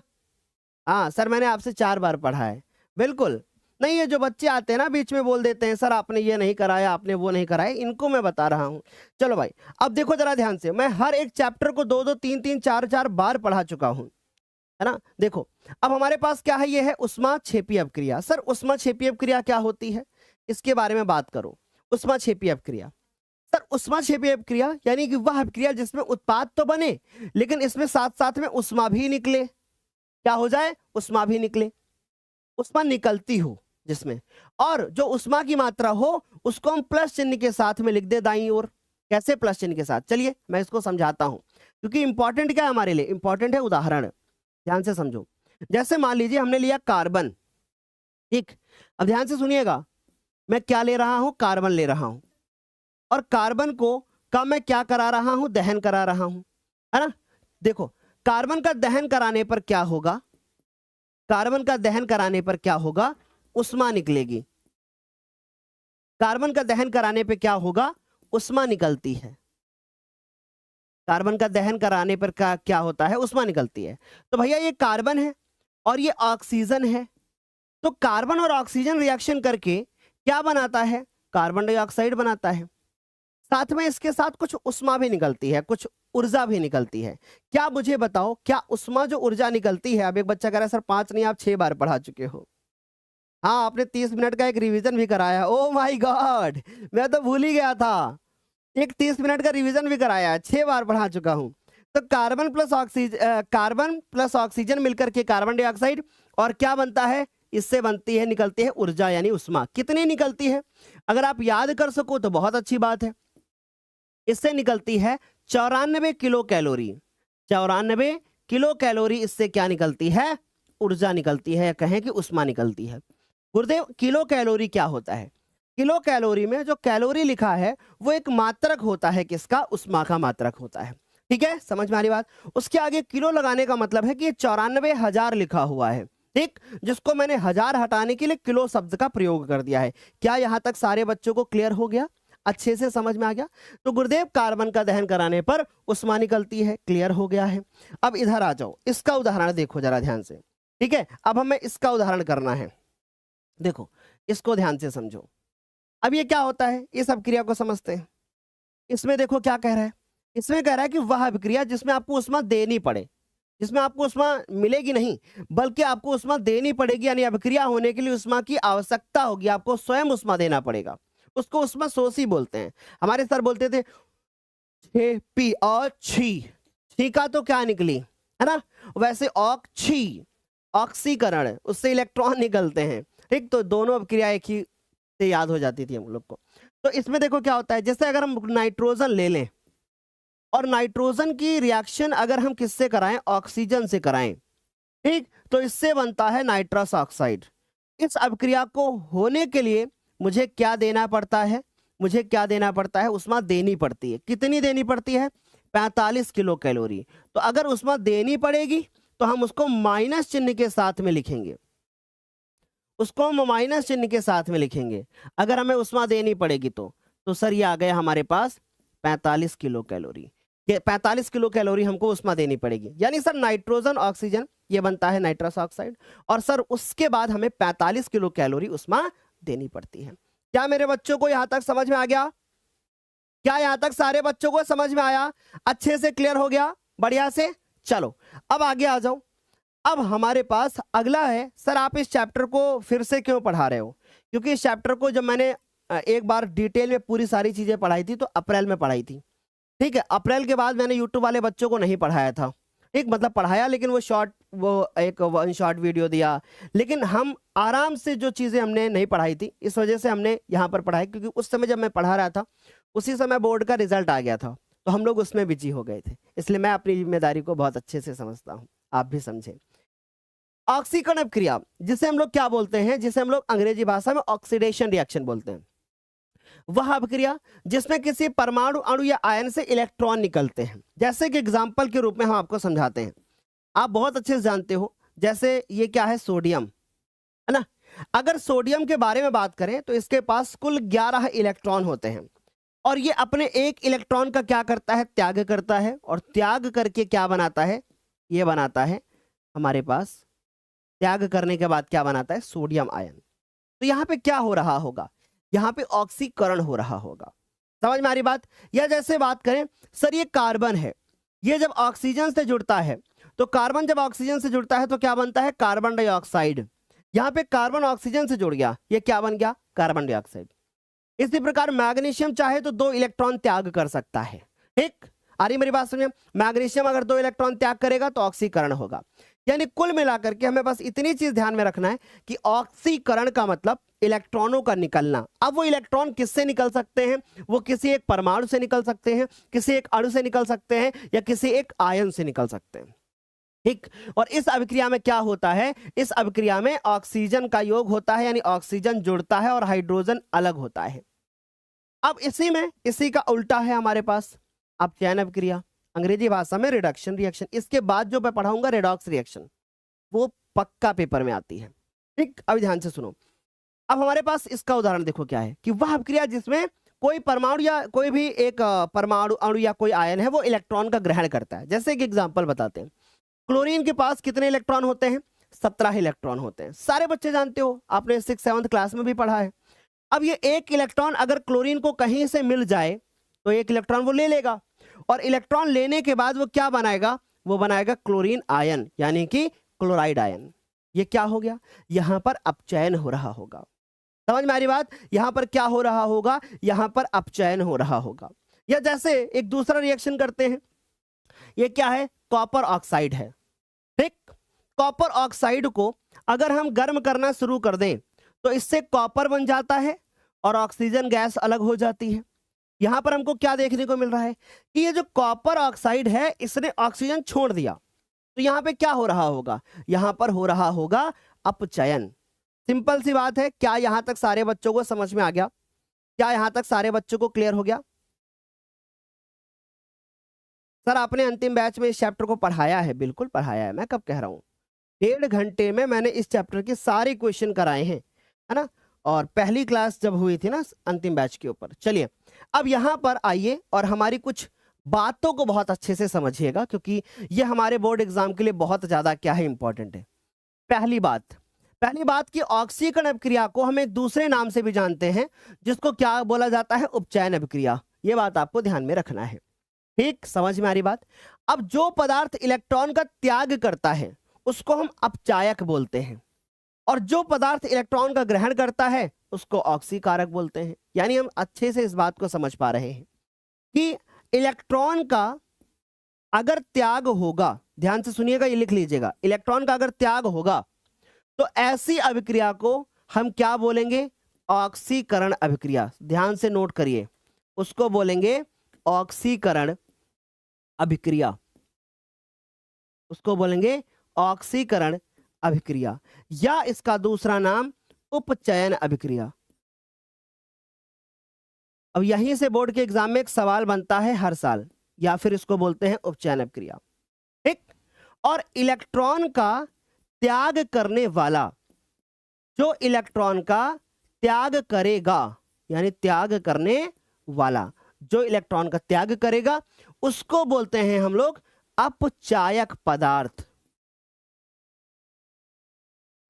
हाँ सर, मैंने आपसे 4 बार पढ़ा है, बिल्कुल नहीं। ये जो बच्चे आते हैं ना बीच में बोल देते हैं सर आपने ये नहीं कराया, आपने वो नहीं कराया, इनको मैं बता रहा हूं। चलो भाई अब देखो जरा ध्यान से, मैं हर एक चैप्टर को 2-2, 3-3, 4-4 बार पढ़ा चुका हूं, है ना? देखो अब हमारे पास क्या है, ये है ऊष्माक्षेपी अपक्रिया। सर ऊष्माक्षेपी अपक्रिया क्या होती है, इसके बारे में बात करो। ऊष्माक्षेपी अपक्रिया, सर ऊष्माक्षेपी अपक्रिया यानी कि वह अपक्रिया जिसमें उत्पाद तो बने लेकिन इसमें साथ साथ में ऊष्मा भी निकले। क्या हो जाए, ऊष्मा भी निकले, ऊष्मा निकलती हो जिसमें, और जो ऊष्मा की मात्रा हो उसको हम प्लस चिन्ह के साथ में लिख दे दाईं ओर। कैसे प्लस चिन्ह के साथ, चलिए मैं इसको समझाता हूं, क्योंकि इंपॉर्टेंट क्या है हमारे लिए, इंपॉर्टेंट है उदाहरण। ध्यान से समझो, जैसे मान लीजिए हमने लिया कार्बन। ठीक, अब ध्यान से सुनिएगा, मैं क्या ले रहा हूं, कार्बन ले रहा हूं, और कार्बन को का मैं क्या करा रहा हूं, दहन करा रहा हूं, है ना? देखो कार्बन का दहन कराने पर क्या होगा, कार्बन का दहन कराने पर क्या होगा, ऊष्मा निकलेगी। कार्बन का दहन कराने पे क्या होगा, ऊष्मा निकलती है। कार्बन का दहन कराने पर क्या होता है, ऊष्मा निकलती है। तो भैया ये कार्बन है और ये ऑक्सीजन है, तो कार्बन और ऑक्सीजन रिएक्शन करके क्या बनाता है, कार्बन डाइऑक्साइड बनाता है। साथ में इसके साथ कुछ ऊष्मा भी निकलती है, कुछ ऊर्जा भी निकलती है। क्या मुझे बताओ, क्या ऊष्मा जो ऊर्जा निकलती है, अब एक बच्चा कह रहा है सर 5 नहीं आप 6 बार पढ़ा चुके हो। हाँ आपने 30 मिनट का एक रिवीजन भी कराया, ओ माय गॉड मैं तो भूल ही गया था, एक 30 मिनट का रिवीजन भी कराया, 6 बार पढ़ा चुका हूं। तो कार्बन प्लस ऑक्सीजन मिलकर के कार्बन डाइऑक्साइड, और क्या बनता है, इससे बनती है, निकलती है ऊर्जा यानी ऊष्मा। कितनी निकलती है, अगर आप याद कर सको तो बहुत अच्छी बात है। इससे निकलती है 94 किलो कैलोरी, 94 किलो कैलोरी इससे क्या निकलती है, ऊर्जा निकलती है, या कहें कि ऊष्मा निकलती है। गुरुदेव किलो कैलोरी क्या होता है, किलो कैलोरी में जो कैलोरी लिखा है वो एक मात्रक होता है, किसका, ऊष्मा का मात्रक होता है। ठीक है, समझ में आ रही बात? उसके आगे किलो लगाने का मतलब है कि ये 94,000 लिखा हुआ है, ठीक, जिसको मैंने 1000 हटाने के लिए किलो शब्द का प्रयोग कर दिया है। क्या यहां तक सारे बच्चों को क्लियर हो गया, अच्छे से समझ में आ गया? तो गुरुदेव कार्बन का दहन कराने पर ऊष्मा निकलती है, क्लियर हो गया है। अब इधर आ जाओ, इसका उदाहरण देखो जरा ध्यान से। ठीक है, अब हमें इसका उदाहरण करना है, देखो इसको ध्यान से समझो। अब ये क्या होता है, इस अपक्रिया को समझते हैं। इसमें देखो क्या कह रहा है, इसमें कह रहा है कि वह अभिक्रिया जिसमें आपको ऊष्मा देनी पड़े, जिसमें आपको ऊष्मा मिलेगी नहीं बल्कि आपको ऊष्मा देनी पड़ेगी, यानी अभिक्रिया होने के लिए ऊष्मा की आवश्यकता होगी, आपको स्वयं ऊष्मा देना पड़ेगा, उसको ऊष्मा शोषी बोलते हैं। हमारे सर बोलते थे छे पी और छी का तो क्या निकली, है ना? वैसे ऑक्सीकरण, उससे इलेक्ट्रॉन निकलते हैं, ठीक, तो दोनों अभिक्रिया एक ही से याद हो जाती थी हम लोग को। तो इसमें देखो क्या होता है, जैसे अगर हम नाइट्रोजन ले लें और नाइट्रोजन की रिएक्शन अगर हम किससे कराएं, ऑक्सीजन से कराएं, ठीक, तो इससे बनता है नाइट्रस ऑक्साइड। इस अभिक्रिया को होने के लिए मुझे क्या देना पड़ता है, मुझे क्या देना पड़ता है, ऊष्मा देनी पड़ती है। कितनी देनी पड़ती है, 45 किलो कैलोरी। तो अगर ऊष्मा देनी पड़ेगी तो हम उसको माइनस चिन्ह के साथ में लिखेंगे, उसको हम माइनस चिन्ह के साथ में लिखेंगे अगर हमें ऊष्मा देनी पड़ेगी तो। तो सर ये आ गया हमारे पास 45 किलो कैलोरी। ये 45 किलो कैलोरी हमको उष्मा देनी पड़ेगी, यानी सर नाइट्रोजन ऑक्सीजन ये बनता है नाइट्रस ऑक्साइड, और सर उसके बाद हमें 45 किलो कैलोरी उष्मा देनी पड़ती है। क्या मेरे बच्चों को यहां तक समझ में आ गया? क्या यहां तक सारे बच्चों को समझ में आया? अच्छे से क्लियर हो गया? बढ़िया से। चलो अब आगे आ जाओ। अब हमारे पास अगला है, सर आप इस चैप्टर को फिर से क्यों पढ़ा रहे हो? क्योंकि इस चैप्टर को जब मैंने एक बार डिटेल में पूरी सारी चीजें पढ़ाई थी तो अप्रैल में पढ़ाई थी, ठीक है। अप्रैल के बाद मैंने यूट्यूब वाले बच्चों को नहीं पढ़ाया था, एक मतलब पढ़ाया लेकिन वो एक वन शॉर्ट वीडियो दिया, लेकिन हम आराम से जो चीजें हमने नहीं पढ़ाई थी इस वजह से हमने यहाँ पर पढ़ाई, क्योंकि उस समय जब मैं पढ़ा रहा था उसी समय बोर्ड का रिजल्ट आ गया था, तो हम लोग उसमें बिजी हो गए थे, इसलिए मैं अपनी जिम्मेदारी को बहुत अच्छे से समझता हूँ, आप भी समझे। ऑक्सीकरण अभिक्रिया जिसे हम लोग क्या बोलते हैं, जिसे हम लोग अंग्रेजी भाषा में ऑक्सीडेशन रिएक्शन बोलते हैं, वह अभिक्रिया जिसमें किसी परमाणु अणु या आयन से इलेक्ट्रॉन निकलते हैं। जैसे कि एग्जांपल के रूप में हम आपको समझाते हैं, आप बहुत अच्छे से जानते हो, जैसे ये क्या है, सोडियम है ना। अगर सोडियम के बारे में बात करें तो इसके पास कुल 11 इलेक्ट्रॉन होते हैं, और ये अपने एक इलेक्ट्रॉन का क्या करता है, त्याग करता है, और त्याग करके क्या बनाता है, ये बनाता है हमारे पास, त्याग करने के बाद क्या बनाता है, सोडियम आयन। तो यहाँ पे क्या हो रहा होगा, यहाँ पे ऑक्सीकरण हो रहा होगा। समझ में आ रही बात? या जैसे बात करें, सर ये कार्बन है, ये जब ऑक्सीजन से जुड़ता है तो कार्बन जब ऑक्सीजन से जुड़ता है तो क्या बनता है, कार्बन डाइऑक्साइड। यहाँ पे कार्बन ऑक्सीजन से जुड़ गया, ये क्या बन गया, कार्बन डाइऑक्साइड। इसी प्रकार मैग्नीशियम चाहे तो 2 इलेक्ट्रॉन त्याग कर सकता है, ठीक। आ रही मेरी बात समझे? मैग्नीशियम अगर 2 इलेक्ट्रॉन त्याग करेगा तो ऑक्सीकरण होगा। यानी कुल मिलाकर के हमें बस इतनी चीज ध्यान में रखना है कि ऑक्सीकरण का मतलब इलेक्ट्रॉनों का निकलना। अब वो इलेक्ट्रॉन किससे निकल सकते हैं, वो किसी एक परमाणु से निकल सकते हैं, किसी एक अणु से निकल सकते हैं, या किसी एक आयन से निकल सकते हैं, ठीक। और इस अभिक्रिया में क्या होता है, इस अभिक्रिया में ऑक्सीजन का योग होता है, यानी ऑक्सीजन जुड़ता है और हाइड्रोजन अलग होता है। अब इसी का उल्टा है हमारे पास अपचयन अभिक्रिया, अंग्रेजी भाषा में रिडक्शन रिएक्शन। इसके बाद जो मैं पढ़ाऊंगा रेडॉक्स रिएक्शन, वो पक्का पेपर में आती है, ठीक। अब ध्यान से सुनो। अब हमारे पास इसका उदाहरण देखो क्या है, कि वह अभिक्रिया जिसमें कोई परमाणु या कोई भी एक परमाणु अणु या कोई आयन है वो इलेक्ट्रॉन का ग्रहण करता है। जैसे कि एग्जांपल बताते हैं, क्लोरीन के पास कितने इलेक्ट्रॉन होते हैं, 17 इलेक्ट्रॉन होते हैं। सारे बच्चे जानते हो, आपने 6th-7th क्लास में भी पढ़ा है। अब ये एक इलेक्ट्रॉन अगर क्लोरीन को कहीं से मिल जाए तो एक इलेक्ट्रॉन वो ले लेगा, और इलेक्ट्रॉन लेने के बाद वो क्या बनाएगा, वो बनाएगा क्लोरीन आयन, यानी कि क्लोराइड आयन। ये क्या हो गया, यहां पर अपचयन हो रहा होगा। समझ में आ रही बात? यहां पर क्या हो रहा होगा, यहां पर अपचयन हो रहा होगा। या जैसे एक दूसरा रिएक्शन करते हैं, ये क्या है, कॉपर ऑक्साइड है, ठीक। कॉपर ऑक्साइड को अगर हम गर्म करना शुरू कर दें तो इससे कॉपर बन जाता है और ऑक्सीजन गैस अलग हो जाती है। यहां पर हमको क्या देखने को मिल रहा है कि ये जो कॉपर ऑक्साइड है इसने ऑक्सीजन छोड़ दिया, तो यहां पे क्या हो रहा होगा, यहां पर हो रहा होगा अपचयन। सिंपल सी बात है। क्या यहां तक सारे बच्चों को समझ में आ गया? क्या यहां तक सारे बच्चों को क्लियर हो गया? सर आपने अंतिम बैच में इस चैप्टर को पढ़ाया है, बिल्कुल पढ़ाया है, मैं कब कह रहा हूं, 1.5 घंटे में मैंने इस चैप्टर के सारे क्वेश्चन कराए हैं, है ना। और पहली क्लास जब हुई थी ना अंतिम बैच के ऊपर। चलिए अब यहां पर आइए और हमारी कुछ बातों को बहुत अच्छे से समझिएगा, क्योंकि ये हमारे बोर्ड एग्जाम के लिए बहुत ज्यादा क्या है, इंपॉर्टेंट है। पहली बात कि ऑक्सीकरण अभिक्रिया को हम एक दूसरे नाम से भी जानते हैं, जिसको क्या बोला जाता है, उपचयन अभिक्रिया। ये बात आपको ध्यान में रखना है, ठीक। समझ में आ रही बात? अब जो पदार्थ इलेक्ट्रॉन का त्याग करता है उसको हम अपचायक बोलते हैं, और जो पदार्थ इलेक्ट्रॉन का ग्रहण करता है उसको ऑक्सीकारक बोलते हैं। यानी हम अच्छे से इस बात को समझ पा रहे हैं कि इलेक्ट्रॉन का अगर त्याग होगा, ध्यान से सुनिएगा, ये लिख लीजिएगा, इलेक्ट्रॉन का अगर त्याग होगा तो ऐसी अभिक्रिया को हम क्या बोलेंगे, ऑक्सीकरण अभिक्रिया। ध्यान से नोट करिए, उसको बोलेंगे ऑक्सीकरण अभिक्रिया, उसको बोलेंगे ऑक्सीकरण अभिक्रिया, या इसका दूसरा नाम उपचयन अभिक्रिया। अब यहीं से बोर्ड के एग्जाम में एक सवाल बनता है हर साल, या फिर इसको बोलते हैं उपचयन अभिक्रिया, ठीक। और इलेक्ट्रॉन का त्याग करने वाला, जो इलेक्ट्रॉन का त्याग करेगा, यानी त्याग करने वाला, जो इलेक्ट्रॉन का त्याग करेगा उसको बोलते हैं हम लोग अपचायक पदार्थ,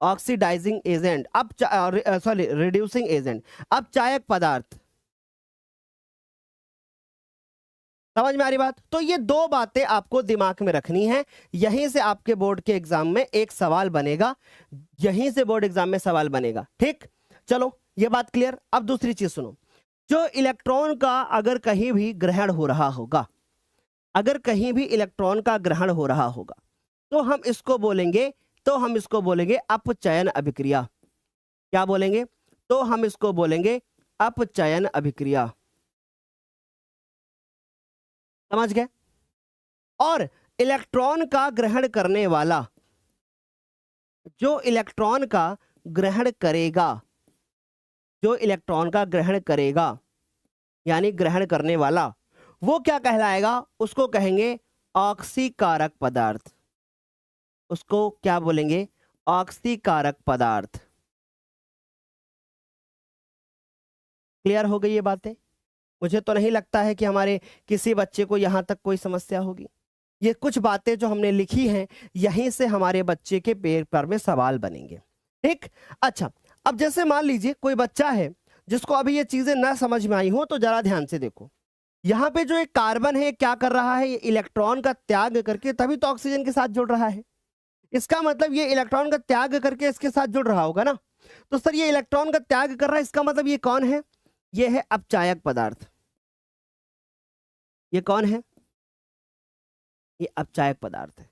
ऑक्सीडाइजिंग एजेंट, रिड्यूसिंग एजेंट, अपचायक पदार्थ। समझ में आ रही बात? तो ये दो बातें आपको दिमाग में रखनी है, यहीं से आपके बोर्ड के एग्जाम में एक सवाल बनेगा, यहीं से बोर्ड एग्जाम में सवाल बनेगा। ठीक, चलो ये बात क्लियर। अब दूसरी चीज सुनो, जो इलेक्ट्रॉन का अगर कहीं भी ग्रहण हो रहा होगा, अगर कहीं भी इलेक्ट्रॉन का ग्रहण हो रहा होगा तो हम इसको बोलेंगे अपचयन अभिक्रिया। क्या बोलेंगे? तो हम इसको बोलेंगे अपचयन अभिक्रिया। समझ गए? और इलेक्ट्रॉन का ग्रहण करने वाला, जो इलेक्ट्रॉन का ग्रहण करेगा, जो इलेक्ट्रॉन का ग्रहण करेगा यानी ग्रहण करने वाला, वो क्या कहलाएगा? उसको कहेंगे ऑक्सीकारक पदार्थ। उसको क्या बोलेंगे? ऑक्सीकारक पदार्थ। क्लियर हो गई ये बातें? मुझे तो नहीं लगता है कि हमारे किसी बच्चे को यहां तक कोई समस्या होगी। ये कुछ बातें जो हमने लिखी हैं, यहीं से हमारे बच्चे के पेपर में सवाल बनेंगे। ठीक, अच्छा, अब जैसे मान लीजिए कोई बच्चा है जिसको अभी ये चीजें ना समझ में आई हो, तो जरा ध्यान से देखो, यहाँ पे जो एक कार्बन है क्या कर रहा है? ये इलेक्ट्रॉन का त्याग करके तभी तो ऑक्सीजन के साथ जुड़ रहा है। इसका मतलब ये इलेक्ट्रॉन का त्याग करके इसके साथ जुड़ रहा होगा ना। तो सर ये इलेक्ट्रॉन का त्याग कर रहा है, इसका मतलब ये कौन है? ये है अपचायक पदार्थ। ये कौन है? ये अपचायक पदार्थ है।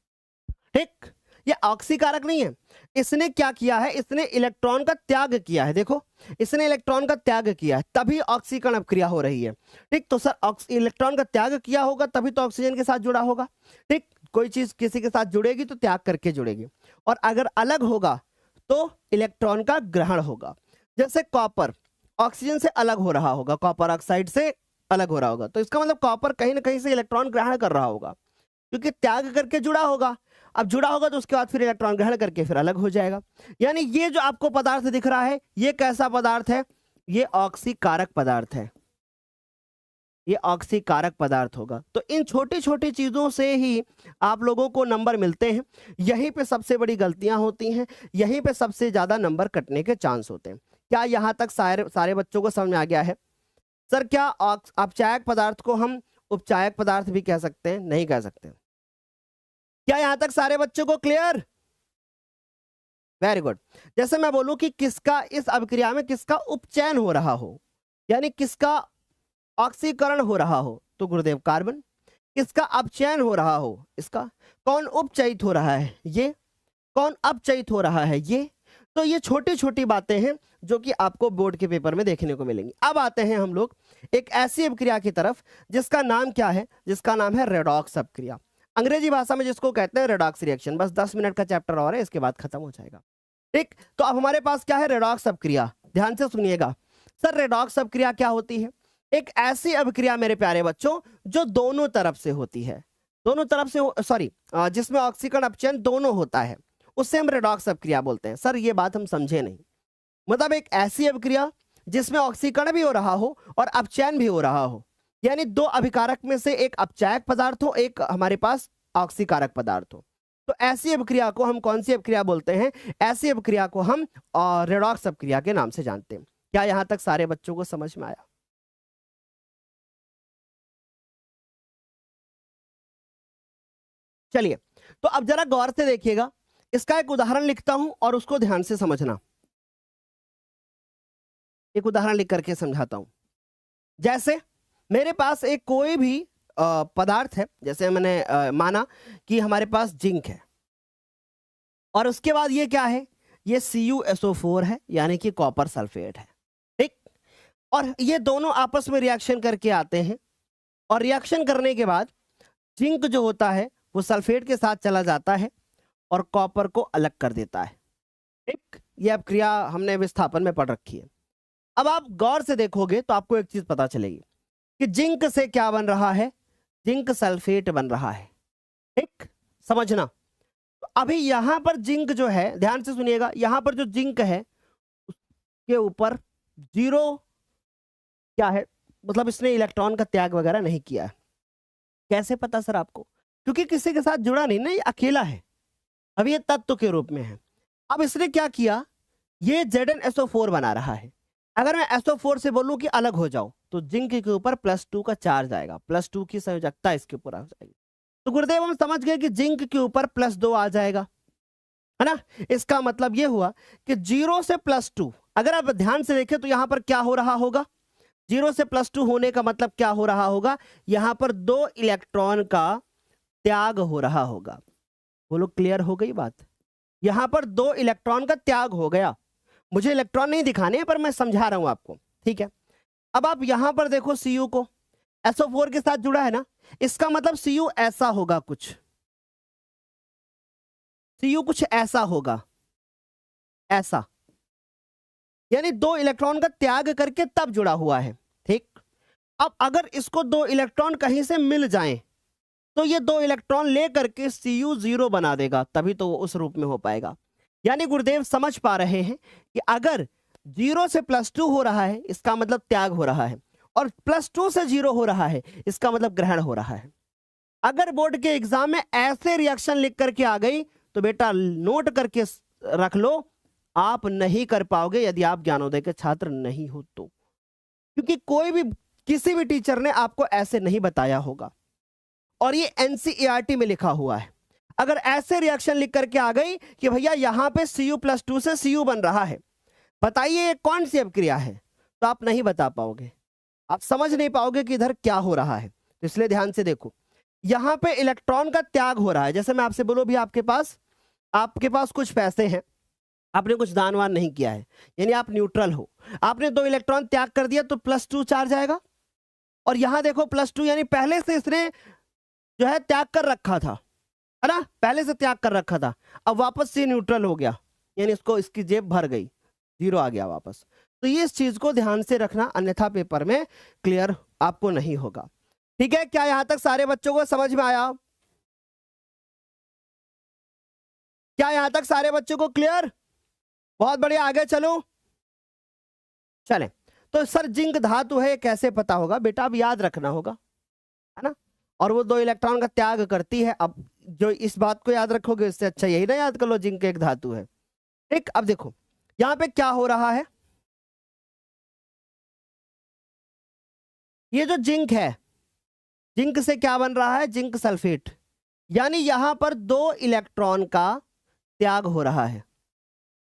ठीक, ये ऑक्सीकारक नहीं है। इसने क्या किया है? इसने इलेक्ट्रॉन का त्याग किया है। देखो, इसने इलेक्ट्रॉन का त्याग किया है, तभी ऑक्सीकरण अभिक्रिया हो रही है। ठीक, तो सर इलेक्ट्रॉन का त्याग किया होगा तभी तो ऑक्सीजन के साथ जुड़ा होगा। ठीक, कोई चीज किसी के साथ जुड़ेगी तो त्याग करके जुड़ेगी, और अगर अलग होगा तो इलेक्ट्रॉन का ग्रहण होगा। जैसे कॉपर ऑक्सीजन से अलग हो रहा होगा, कॉपर ऑक्साइड से अलग हो रहा होगा, तो इसका मतलब कॉपर कहीं ना कहीं से इलेक्ट्रॉन ग्रहण कर रहा होगा, क्योंकि त्याग करके जुड़ा होगा। अब जुड़ा होगा तो उसके बाद फिर इलेक्ट्रॉन ग्रहण करके फिर अलग हो जाएगा। यानी ये जो आपको पदार्थ दिख रहा है, ये कैसा पदार्थ है? ये ऑक्सीकारक पदार्थ है। ये ऑक्सीकारक पदार्थ होगा। तो इन छोटी छोटी चीजों से ही आप लोगों को नंबर मिलते हैं। यहीं पे सबसे बड़ी गलतियां होती हैं, यहीं पे सबसे ज्यादा नंबर कटने के चांस होते हैं। क्या यहां तक सारे बच्चों को समझ में आ गया है? सर क्या अपचायक पदार्थ को हम उपचायक पदार्थ भी कह सकते हैं? नहीं कह सकते। क्या यहां तक सारे बच्चों को क्लियर? Very good. जैसे मैं बोलूं कि किसका इस अभिक्रिया में किसका उपचयन हो रहा हो, यानी किसका ऑक्सीकरण हो रहा हो, तो गुरुदेव कार्बन। किसका अपचयन हो रहा हो, इसका। कौन उपचयित हो रहा है? ये। कौन अपचयित हो रहा है? ये। तो ये छोटी छोटी बातें हैं जो कि आपको बोर्ड के पेपर में देखने को मिलेंगी। अब आते हैं हम लोग एक ऐसी अभिक्रिया की तरफ जिसका नाम क्या है? जिसका नाम है रेडॉक्स अभिक्रिया। अंग्रेजी भाषा में जिसको कहते हैं रेडॉक्स रिएक्शन। बस 10 मिनट का चैप्टर और है, इसके बाद खत्म हो जाएगा। ठीक, तो अब हमारे पास क्या है? रेडॉक्स अभिक्रिया। ध्यान से सुनिएगा। सर रेडॉक्स अभिक्रिया क्या होती है? एक ऐसी अभिक्रिया मेरे प्यारे बच्चों जो दोनों तरफ से होती है, दोनों तरफ से जिसमें ऑक्सीकरण अपचयन दोनों होता है, उससे हम रेडॉक्स अभिक्रिया बोलते हैं। सर ये बात हम समझे नहीं। मतलब एक ऐसी अभिक्रिया जिसमें ऑक्सीकरण भी हो रहा हो और अपचयन भी हो रहा हो, यानी दो अभिकारक में से एक अपचायक पदार्थ हो, एक हमारे पास ऑक्सीकारक पदार्थ हो, तो ऐसी अभिक्रिया को हम कौन सी अभिक्रिया बोलते हैं? ऐसी अभिक्रिया को हम रेडॉक्स अभिक्रिया के नाम से जानते हैं। क्या यहां तक सारे बच्चों को समझ में आया? चलिए, तो अब जरा गौर से देखिएगा। इसका एक उदाहरण लिखता हूं और उसको ध्यान से समझना। एक उदाहरण लिख करके समझाता हूं। जैसे मेरे पास एक कोई भी पदार्थ है, जैसे मैंने माना कि हमारे पास जिंक है, और उसके बाद ये क्या है? ये CuSO4 है, यानी कि कॉपर सल्फेट है। ठीक, और ये दोनों आपस में रिएक्शन करके आते हैं, और रिएक्शन करने के बाद जिंक जो होता है वो सल्फेट के साथ चला जाता है और कॉपर को अलग कर देता है। ठीक, यह अभिक्रिया हमने विस्थापन में पढ़ रखी है। अब आप गौर से देखोगे तो आपको एक चीज पता चलेगी कि जिंक से क्या बन रहा है? जिंक सल्फेट बन रहा है। ठीक, समझना। तो अभी यहां पर जिंक जो है, ध्यान से सुनिएगा, यहां पर जो जिंक है उसके ऊपर 0 क्या है? मतलब इसने इलेक्ट्रॉन का त्याग वगैरह नहीं किया है। कैसे पता सर आपको? क्योंकि किसी के साथ जुड़ा नहीं ना, ये अकेला है, अब ये तत्व के रूप में है। अब इसने क्या किया, ये Zn SO4 बना रहा है। अगर मैं SO4 से बोलूं कि अलग हो जाओ, तो जिंक के ऊपर +2 का चार्ज आएगा, +2 की संयोजकता इसके ऊपर आ जाएगी। तो गुरुदेव हम समझ गए कि जिंक के ऊपर +2 आ जाएगा, है ना। इसका मतलब ये हुआ कि 0 से +2, अगर आप ध्यान से देखें तो यहां पर क्या हो रहा होगा, 0 से +2 होने का मतलब क्या हो रहा होगा, यहां पर 2 इलेक्ट्रॉन का त्याग हो रहा होगा। बोलो क्लियर हो गई बात? यहां पर 2 इलेक्ट्रॉन का त्याग हो गया। मुझे इलेक्ट्रॉन नहीं दिखाने हैं, पर मैं समझा रहा हूं आपको, ठीक है। अब आप यहां पर देखो Cu को, SO4 के साथ जुड़ा है ना, इसका मतलब Cu ऐसा होगा, कुछ Cu कुछ ऐसा होगा, ऐसा, यानी 2 इलेक्ट्रॉन का त्याग करके तब जुड़ा हुआ है, ठीक। अब अगर इसको 2 इलेक्ट्रॉन कहीं से मिल जाएं, तो ये 2 इलेक्ट्रॉन लेकर के Cu 0 बना देगा, तभी तो वो उस रूप में हो पाएगा। यानी गुरुदेव समझ पा रहे हैं कि अगर 0 से +2 हो रहा है, इसका मतलब त्याग हो रहा है, और +2 से 0 हो रहा है, इसका मतलब ग्रहण हो रहा है। अगर बोर्ड के एग्जाम में ऐसे रिएक्शन लिख करके आ गई, तो बेटा नोट करके रख लो, आप नहीं कर पाओगे यदि आप ज्ञानोदय के छात्र नहीं हो तो, क्योंकि कोई भी, किसी भी टीचर ने आपको ऐसे नहीं बताया होगा, और ये NCERT में लिखा हुआ है। अगर ऐसे रिएक्शन लिख करके आ गई कि भैया यहां पे Cu+2 से Cu बन रहा है, बताइए ये कौन सी अपक्रिया है, तो आप नहीं बता पाओगे, आप समझ नहीं पाओगे कि इधर क्या हो रहा है। तो इसलिए ध्यान से देखो, यहां पे इलेक्ट्रॉन का त्याग हो रहा है। जैसे मैं आपसे बोलूं भी आपके पास कुछ पैसे हैं, आपने कुछ दान वान नहीं किया है, यानी आप न्यूट्रल हो, आपने 2 इलेक्ट्रॉन त्याग कर दिया, तो +2 चार्ज आएगा। और यहां देखो +2, यानी पहले से इसने जो है त्याग कर रखा था, है ना, पहले से त्याग कर रखा था, अब वापस से न्यूट्रल हो गया, यानी इसकी जेब भर गई, 0 आ गया वापस। तो ये इस चीज को ध्यान से रखना, अन्यथा पेपर में क्लियर आपको नहीं होगा, ठीक है। क्या यहां तक सारे बच्चों को समझ में आया? क्या यहां तक सारे बच्चों को क्लियर? बहुत बढ़िया, आगे चलो, चले। तो सर जिंक धातु है, कैसे पता होगा बेटा? अब याद रखना होगा, है ना, और वो 2 इलेक्ट्रॉन का त्याग करती है। अब जो इस बात को याद रखोगे, इससे अच्छा यही ना याद कर लो जिंक एक धातु है, ठीक। अब देखो यहां पे क्या हो रहा है, ये जो जिंक है, जिंक से क्या बन रहा है, जिंक सल्फेट, यानी यहां पर 2 इलेक्ट्रॉन का त्याग हो रहा है,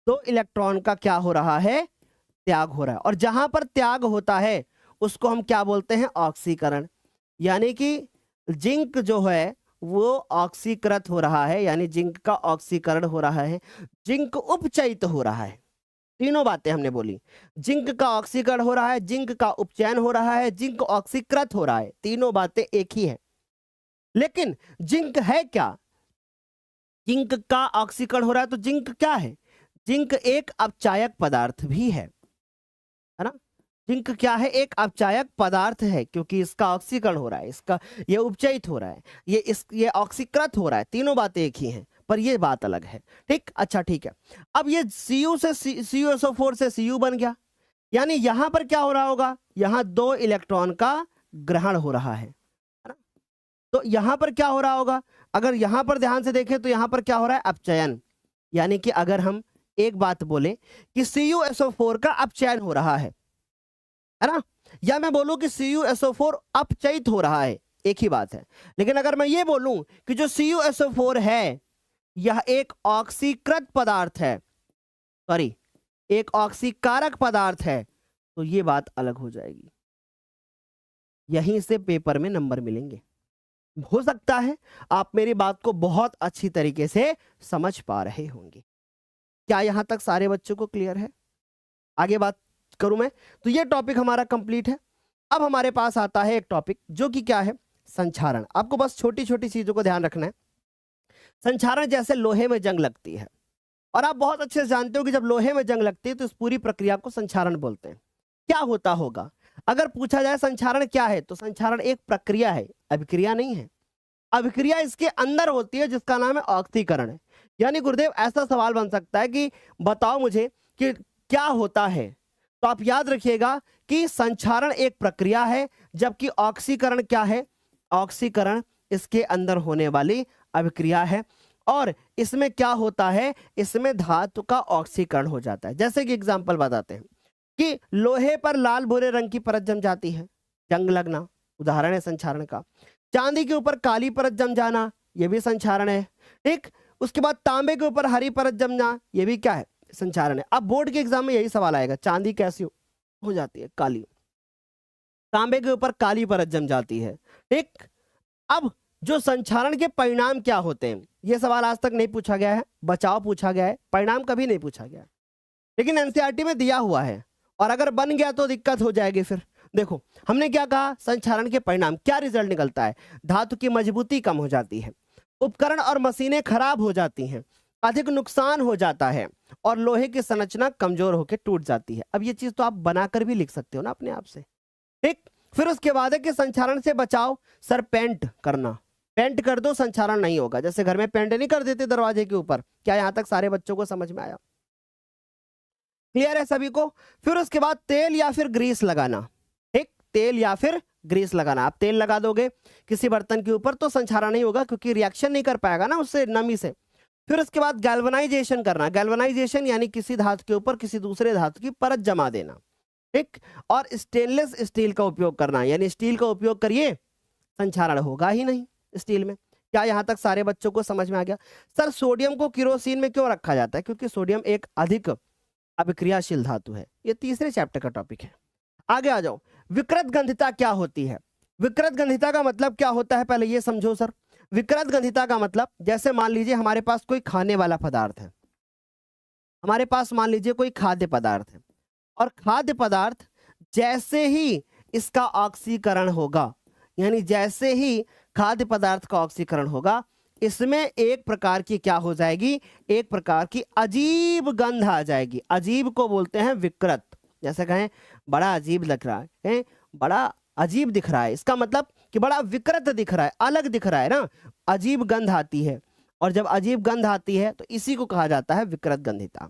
2 इलेक्ट्रॉन का क्या हो रहा है, त्याग हो रहा है। और जहां पर त्याग होता है उसको हम क्या बोलते हैं, ऑक्सीकरण, यानी कि जिंक जो है वो ऑक्सीकृत हो रहा है, यानी जिंक का ऑक्सीकरण हो रहा है, जिंक उपचयित हो रहा है। तीनों बातें हमने बोली, जिंक का ऑक्सीकरण हो रहा है, जिंक का उपचयन हो रहा है, जिंक ऑक्सीकृत हो रहा है, तीनों बातें एक ही है। लेकिन जिंक है क्या, जिंक का ऑक्सीकरण हो रहा है, तो जिंक क्या है, जिंक एक अपचायक पदार्थ भी है ना। जिंक क्या है, एक अपचायक पदार्थ है, क्योंकि इसका ऑक्सीकरण हो रहा है, इसका ये उपचयित हो रहा है, ये ऑक्सीकृत हो रहा है, तीनों बातें एक ही हैं, पर ये बात अलग है, ठीक। अच्छा ठीक है, अब ये Cu से CuSO4 से Cu बन गया, यानी यहां पर क्या हो रहा होगा, यहां 2 इलेक्ट्रॉन का ग्रहण हो रहा है ना। तो यहां पर क्या हो रहा होगा, अगर यहां पर ध्यान से देखें तो यहां पर क्या हो रहा है, अपचयन, यानी कि अगर हम एक बात बोले कि CuSO4 का अपचयन हो रहा है ना, या मैं बोलूं कि CuSO4 अपचयित हो रहा है, एक ही बात है। लेकिन अगर मैं ये बोलूं कि जो CuSO4 है यह एक ऑक्सीकृत पदार्थ है, सॉरी एक ऑक्सीकारक पदार्थ है, तो ये बात अलग हो जाएगी, यहीं से पेपर में नंबर मिलेंगे। हो सकता है आप मेरी बात को बहुत अच्छी तरीके से समझ पा रहे होंगे। क्या यहां तक सारे बच्चों को क्लियर है? आगे बात करूं मैं, तो ये टॉपिक हमारा कंप्लीट है। अब हमारे पास आता है एक टॉपिक जो कि क्या है, संक्षारण। आपको बस छोटी छोटी चीजों को ध्यान रखना है। संक्षारण जैसे लोहे में जंग लगती है, और आप बहुत अच्छे से जानते हो कि जब लोहे में जंग लगती है तो इस पूरी प्रक्रिया को संक्षारण बोलते हैं। क्या होता होगा, अगर पूछा जाए संक्षारण क्या है, तो संक्षारण एक प्रक्रिया है, अभिक्रिया नहीं है। अभिक्रिया इसके अंदर होती है जिसका नाम है ऑक्सीकरण। यानी गुरुदेव ऐसा सवाल बन सकता है कि बताओ मुझे कि क्या होता है, तो आप याद रखिएगा कि संक्षारण एक प्रक्रिया है, जबकि ऑक्सीकरण क्या है? ऑक्सीकरण इसके अंदर होने वाली अभिक्रिया है। और इसमें क्या होता है? इसमें धातु का ऑक्सीकरण हो जाता है। जैसे कि एग्जांपल बताते हैं कि लोहे पर लाल भूरे रंग की परत जम जाती है, जंग लगना उदाहरण है संक्षारण का। चांदी के ऊपर काली परत जम जाना, यह भी संक्षारण है। ठीक, उसके बाद तांबे के ऊपर हरी परत जमना, यह भी क्या है? संक्षारण है। अब बोर्ड के एग्जाम में यही सवाल आएगा, चांदी कैसी हो जाती है? काली। तांबे के ऊपर काली परत जम जाती है। ठीक, अब जो संक्षारण के परिणाम क्या होते हैं, यह सवाल आज तक नहीं पूछा गया है। बचाव पूछा गया है, परिणाम कभी नहीं पूछा गया, लेकिन एनसीईआरटी में दिया हुआ है। और अगर बन गया तो दिक्कत हो जाएगी। फिर देखो हमने क्या कहा, संक्षारण के परिणाम क्या रिजल्ट निकलता है? धातु की मजबूती कम हो जाती है, उपकरण और मशीनें खराब हो जाती हैं, अधिक नुकसान हो जाता है और लोहे की संरचना कमजोर होकर टूट जाती है। अब ये चीज तो आप बनाकर भी लिख सकते हो ना अपने आप से। ठीक, फिर उसके बाद है कि संक्षारण से बचाव। सर पेंट करना, पेंट कर दो संक्षारण नहीं होगा। जैसे घर में पेंट नहीं कर देते दरवाजे के ऊपर। क्या यहां तक सारे बच्चों को समझ में आया? क्लियर है सभी को? फिर उसके बाद तेल या फिर ग्रीस लगाना। ठीक, तेल या फिर ग्रीस लगाना। आप तेल लगा दोगे किसी बर्तन के ऊपर तो संक्षारण नहीं होगा, क्योंकि रिएक्शन नहीं कर पाएगा ना उससे, नमी से। फिर उसके बाद गैल्वेनाइजेशन करना। गैल्वेनाइजेशन यानी किसी धातु के ऊपर किसी दूसरे धातु की परत जमा देना। ठीक, और स्टेनलेस स्टील का उपयोग करना, यानी स्टील का उपयोग करिए, संक्षारण होगा ही नहीं स्टील में। क्या यहां तक सारे बच्चों को समझ में आ गया? सर सोडियम को किरोसिन में क्यों रखा जाता है? क्योंकि सोडियम एक अधिक अभिक्रियाशील धातु है। ये तीसरे चैप्टर का टॉपिक है। आगे आ जाओ। विकृत गंधिता क्या होती है? विकृत गंधिता का मतलब क्या होता है, पहले ये समझो सर। विकृत गंधिता का मतलब, जैसे मान लीजिए हमारे पास कोई खाने वाला पदार्थ है, हमारे पास मान लीजिए कोई खाद्य पदार्थ है, और खाद्य पदार्थ जैसे ही इसका ऑक्सीकरण होगा, यानी जैसे ही खाद्य पदार्थ का ऑक्सीकरण होगा, इसमें एक प्रकार की क्या हो जाएगी? एक प्रकार की अजीब गंध आ जाएगी। अजीब को बोलते हैं विकृत। जैसे कहें बड़ा अजीब लग रहा है, बड़ा अजीब दिख रहा है, इसका मतलब कि बड़ा विकृत दिख रहा है, अलग दिख रहा है ना, अजीब गंध आती है। और जब अजीब गंध आती है तो इसी को कहा जाता है विकृत गंधिता।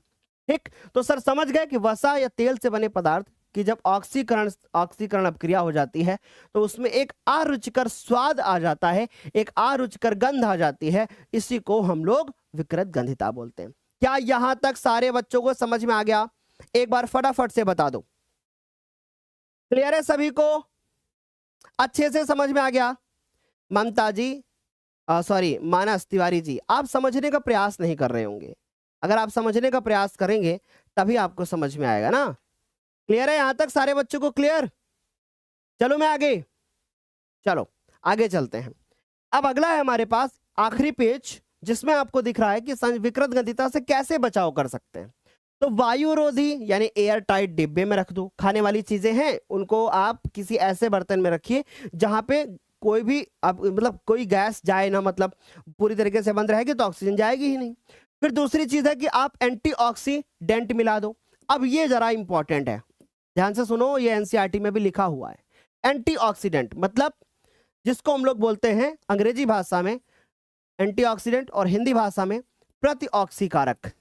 ठीक, तो सर समझ गए कि वसा या तेल से बने पदार्थ कि जब ऑक्सीकरण अभिक्रिया हो जाती है तो उसमें एक अरुचिकर स्वाद आ जाता है, एक अरुचिकर गंध आ जाती है, इसी को हम लोग विकृत गंधिता बोलते हैं। क्या यहां तक सारे बच्चों को समझ में आ गया? एक बार फटाफट से बता दो। क्लियर है सभी को? अच्छे से समझ में आ गया? ममता जी, सॉरी मानस तिवारी जी, आप समझने का प्रयास नहीं कर रहे होंगे। अगर आप समझने का प्रयास करेंगे तभी आपको समझ में आएगा ना। क्लियर है यहां तक सारे बच्चों को? क्लियर? चलो मैं आगे, चलो आगे चलते हैं। अब अगला है हमारे पास आखिरी पेज, जिसमें आपको दिख रहा है कि विकृत गंधिता से कैसे बचाव कर सकते हैं। तो वायुरोधी यानी एयर टाइट डिब्बे में रख दो। खाने वाली चीजें हैं उनको आप किसी ऐसे बर्तन में रखिए जहां पे कोई भी मतलब कोई गैस जाए ना, मतलब पूरी तरीके से बंद रहेगी तो ऑक्सीजन जाएगी ही नहीं। फिर दूसरी चीज है कि आप एंटीऑक्सीडेंट मिला दो। अब ये जरा इंपॉर्टेंट है, ध्यान से सुनो, ये एनसीईआरटी में भी लिखा हुआ है। एंटीऑक्सीडेंट मतलब जिसको हम लोग बोलते हैं अंग्रेजी भाषा में एंटीऑक्सीडेंट और हिंदी भाषा में प्रतिऑक्सीकारक।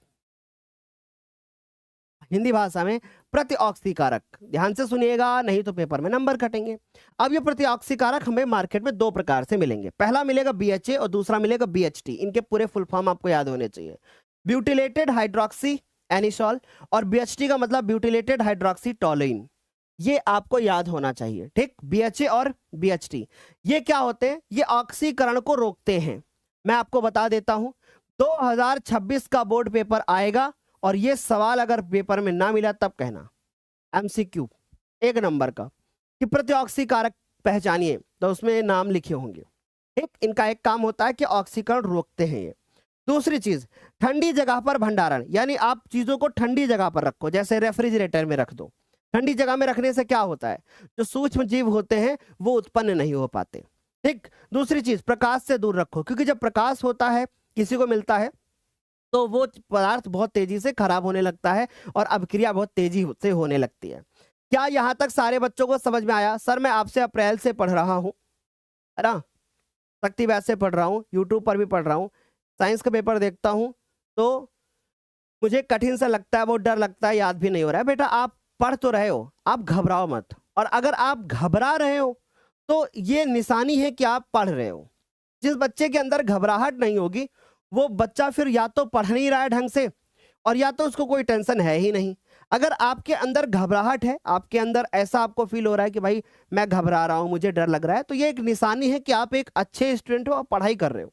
हिंदी भाषा में प्रतिऑक्सीकारक। ध्यान से सुनिएगा, नहीं तो पेपर में नंबर कटेंगे। अब ये प्रतिऑक्सीकारक हमें मार्केट में दो प्रकार से मिलेंगे। पहला मिलेगा BHA और दूसरा मिलेगा BHT। इनके पूरे फुल फॉर्म आपको याद होने चाहिए। ब्यूटिलेटेड हाइड्रोक्सी एनिसॉल और BHT का मतलब ब्यूटिलेटेड हाइड्रोक्सी टोलुइन। ये आपको याद होना चाहिए। ठीक, BHA और BHT ये क्या होते हैं? ये ऑक्सीकरण को रोकते हैं। मैं आपको बता देता हूं, 2026 का बोर्ड पेपर आएगा और ये सवाल अगर पेपर में ना मिला तब कहना, MCQ 1 नंबर का, कि प्रतिऑक्सीकारक पहचानिए, तो उसमें नाम लिखे होंगे। ठीक, इनका एक काम होता है कि ऑक्सीकरण रोकते हैं ये। दूसरी चीज, ठंडी जगह पर भंडारण, यानी आप चीजों को ठंडी जगह पर रखो, जैसे रेफ्रिजरेटर में रख दो। ठंडी जगह में रखने से क्या होता है? जो सूक्ष्म जीव होते हैं वो उत्पन्न नहीं हो पाते। ठीक, दूसरी चीज, प्रकाश से दूर रखो, क्योंकि जब प्रकाश होता है किसी को मिलता है तो वो पदार्थ बहुत तेजी से खराब होने लगता है और अभिक्रिया बहुत तेजी से होने लगती है। क्या यहां तक सारे बच्चों को समझ में आया? सर मैं आपसे अप्रैल से पढ़ रहा हूं, है ना, शक्ति बैच से पढ़ रहा हूं, यूट्यूब पर भी पढ़ रहा हूं, साइंस का पेपर देखता हूं तो मुझे कठिन सा लगता है, बहुत डर लगता है, याद भी नहीं हो रहा है। बेटा आप पढ़ तो रहे हो, आप घबराओ मत। और अगर आप घबरा रहे हो तो ये निशानी है कि आप पढ़ रहे हो। जिस बच्चे के अंदर घबराहट नहीं होगी वो बच्चा फिर या तो पढ़ नहीं रहा है ढंग से, और या तो उसको कोई टेंशन है ही नहीं। अगर आपके अंदर घबराहट है, आपके अंदर ऐसा आपको फील हो रहा है कि भाई मैं घबरा रहा हूँ, मुझे डर लग रहा है, तो ये एक निशानी है कि आप एक अच्छे स्टूडेंट हो और पढ़ाई कर रहे हो।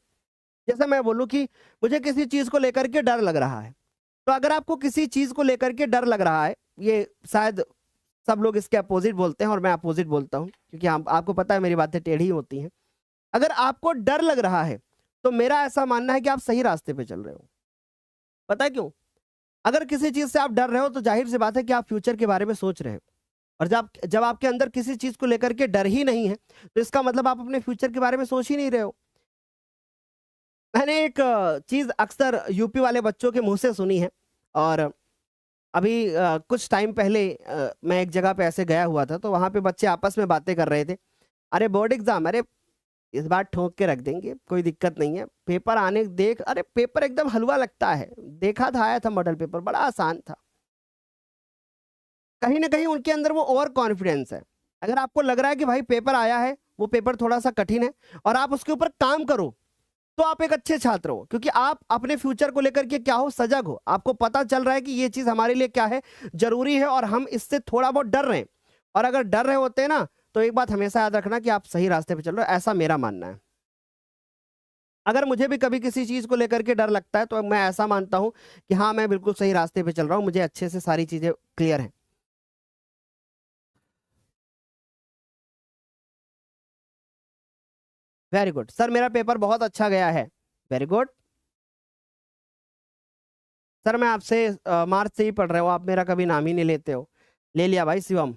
जैसे मैं बोलूँ कि मुझे किसी चीज़ को लेकर के डर लग रहा है, तो अगर आपको किसी चीज़ को लेकर के डर लग रहा है, ये शायद सब लोग इसके अपोजिट बोलते हैं और मैं अपोजिट बोलता हूँ, क्योंकि आपको पता है मेरी बातें टेढ़ी होती हैं। अगर आपको डर लग रहा है तो मेरा ऐसा मानना है कि आप सही रास्ते पे चल रहे हो। पता है क्यों? अगर किसी चीज़ से आप डर रहे हो तो जाहिर सी बात है कि आप फ्यूचर के बारे में सोच रहे हो, और जब जब आपके अंदर किसी चीज़ को लेकर के डर ही नहीं है तो इसका मतलब आप अपने फ्यूचर के बारे में सोच ही नहीं रहे हो। मैंने एक चीज़ अक्सर यूपी वाले बच्चों के मुंह से सुनी है, और अभी कुछ टाइम पहले मैं एक जगह पे ऐसे गया हुआ था, तो वहाँ पे बच्चे आपस में बातें कर रहे थे। अरे बोर्ड एग्जाम, अरे इस बार ठोक के रख देंगे, कोई दिक्कत नहीं है, पेपर आने देख, अरे पेपर एकदम हलवा लगता है, देखा था, आया था मॉडल पेपर, बड़ा आसान था। कहीं ना कहीं उनके अंदर वो ओवर कॉन्फिडेंस है। अगर आपको लग रहा है कि भाई पेपर आया है, वो पेपर थोड़ा सा कठिन है, और आप उसके ऊपर काम करो, तो आप एक अच्छे छात्र हो, क्योंकि आप अपने फ्यूचर को लेकर के क्या हो, सजग हो। आपको पता चल रहा है कि ये चीज हमारे लिए क्या है, जरूरी है, और हम इससे थोड़ा बहुत डर रहे हैं। और अगर डर रहे होते हैं ना, तो एक बात हमेशा याद रखना कि आप सही रास्ते पे चल रहे हो, ऐसा मेरा मानना है। अगर मुझे भी कभी किसी चीज को लेकर के डर लगता है तो मैं ऐसा मानता हूं कि हाँ, मैं बिल्कुल सही रास्ते पे चल रहा हूं, मुझे अच्छे से सारी चीजें क्लियर हैं। वेरी गुड सर, मेरा पेपर बहुत अच्छा गया है। वेरी गुड सर, मैं आपसे मार्च से ही पढ़ रहा हूँ, आप मेरा कभी नाम ही नहीं लेते हो। ले लिया भाई शिवम।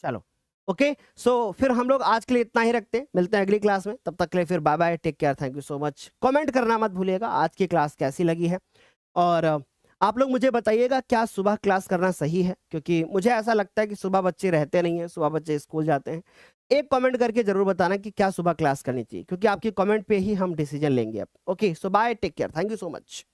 चलो, ओके, सो फिर हम लोग आज के लिए इतना ही रखते हैं, मिलते हैं अगली क्लास में, तब तक के लिए फिर bye bye, take care, thank you so much. Comment करना मत भूलिएगा आज की क्लास कैसी लगी है, और आप लोग मुझे बताइएगा क्या सुबह क्लास करना सही है, क्योंकि मुझे ऐसा लगता है कि सुबह बच्चे रहते नहीं हैं, सुबह बच्चे स्कूल जाते हैं। एक कमेंट करके जरूर बताना कि क्या सुबह क्लास करनी चाहिए, क्योंकि आपकी कमेंट पे ही हम डिसीजन लेंगे अब। Okay, so bye, take care, thank you so much.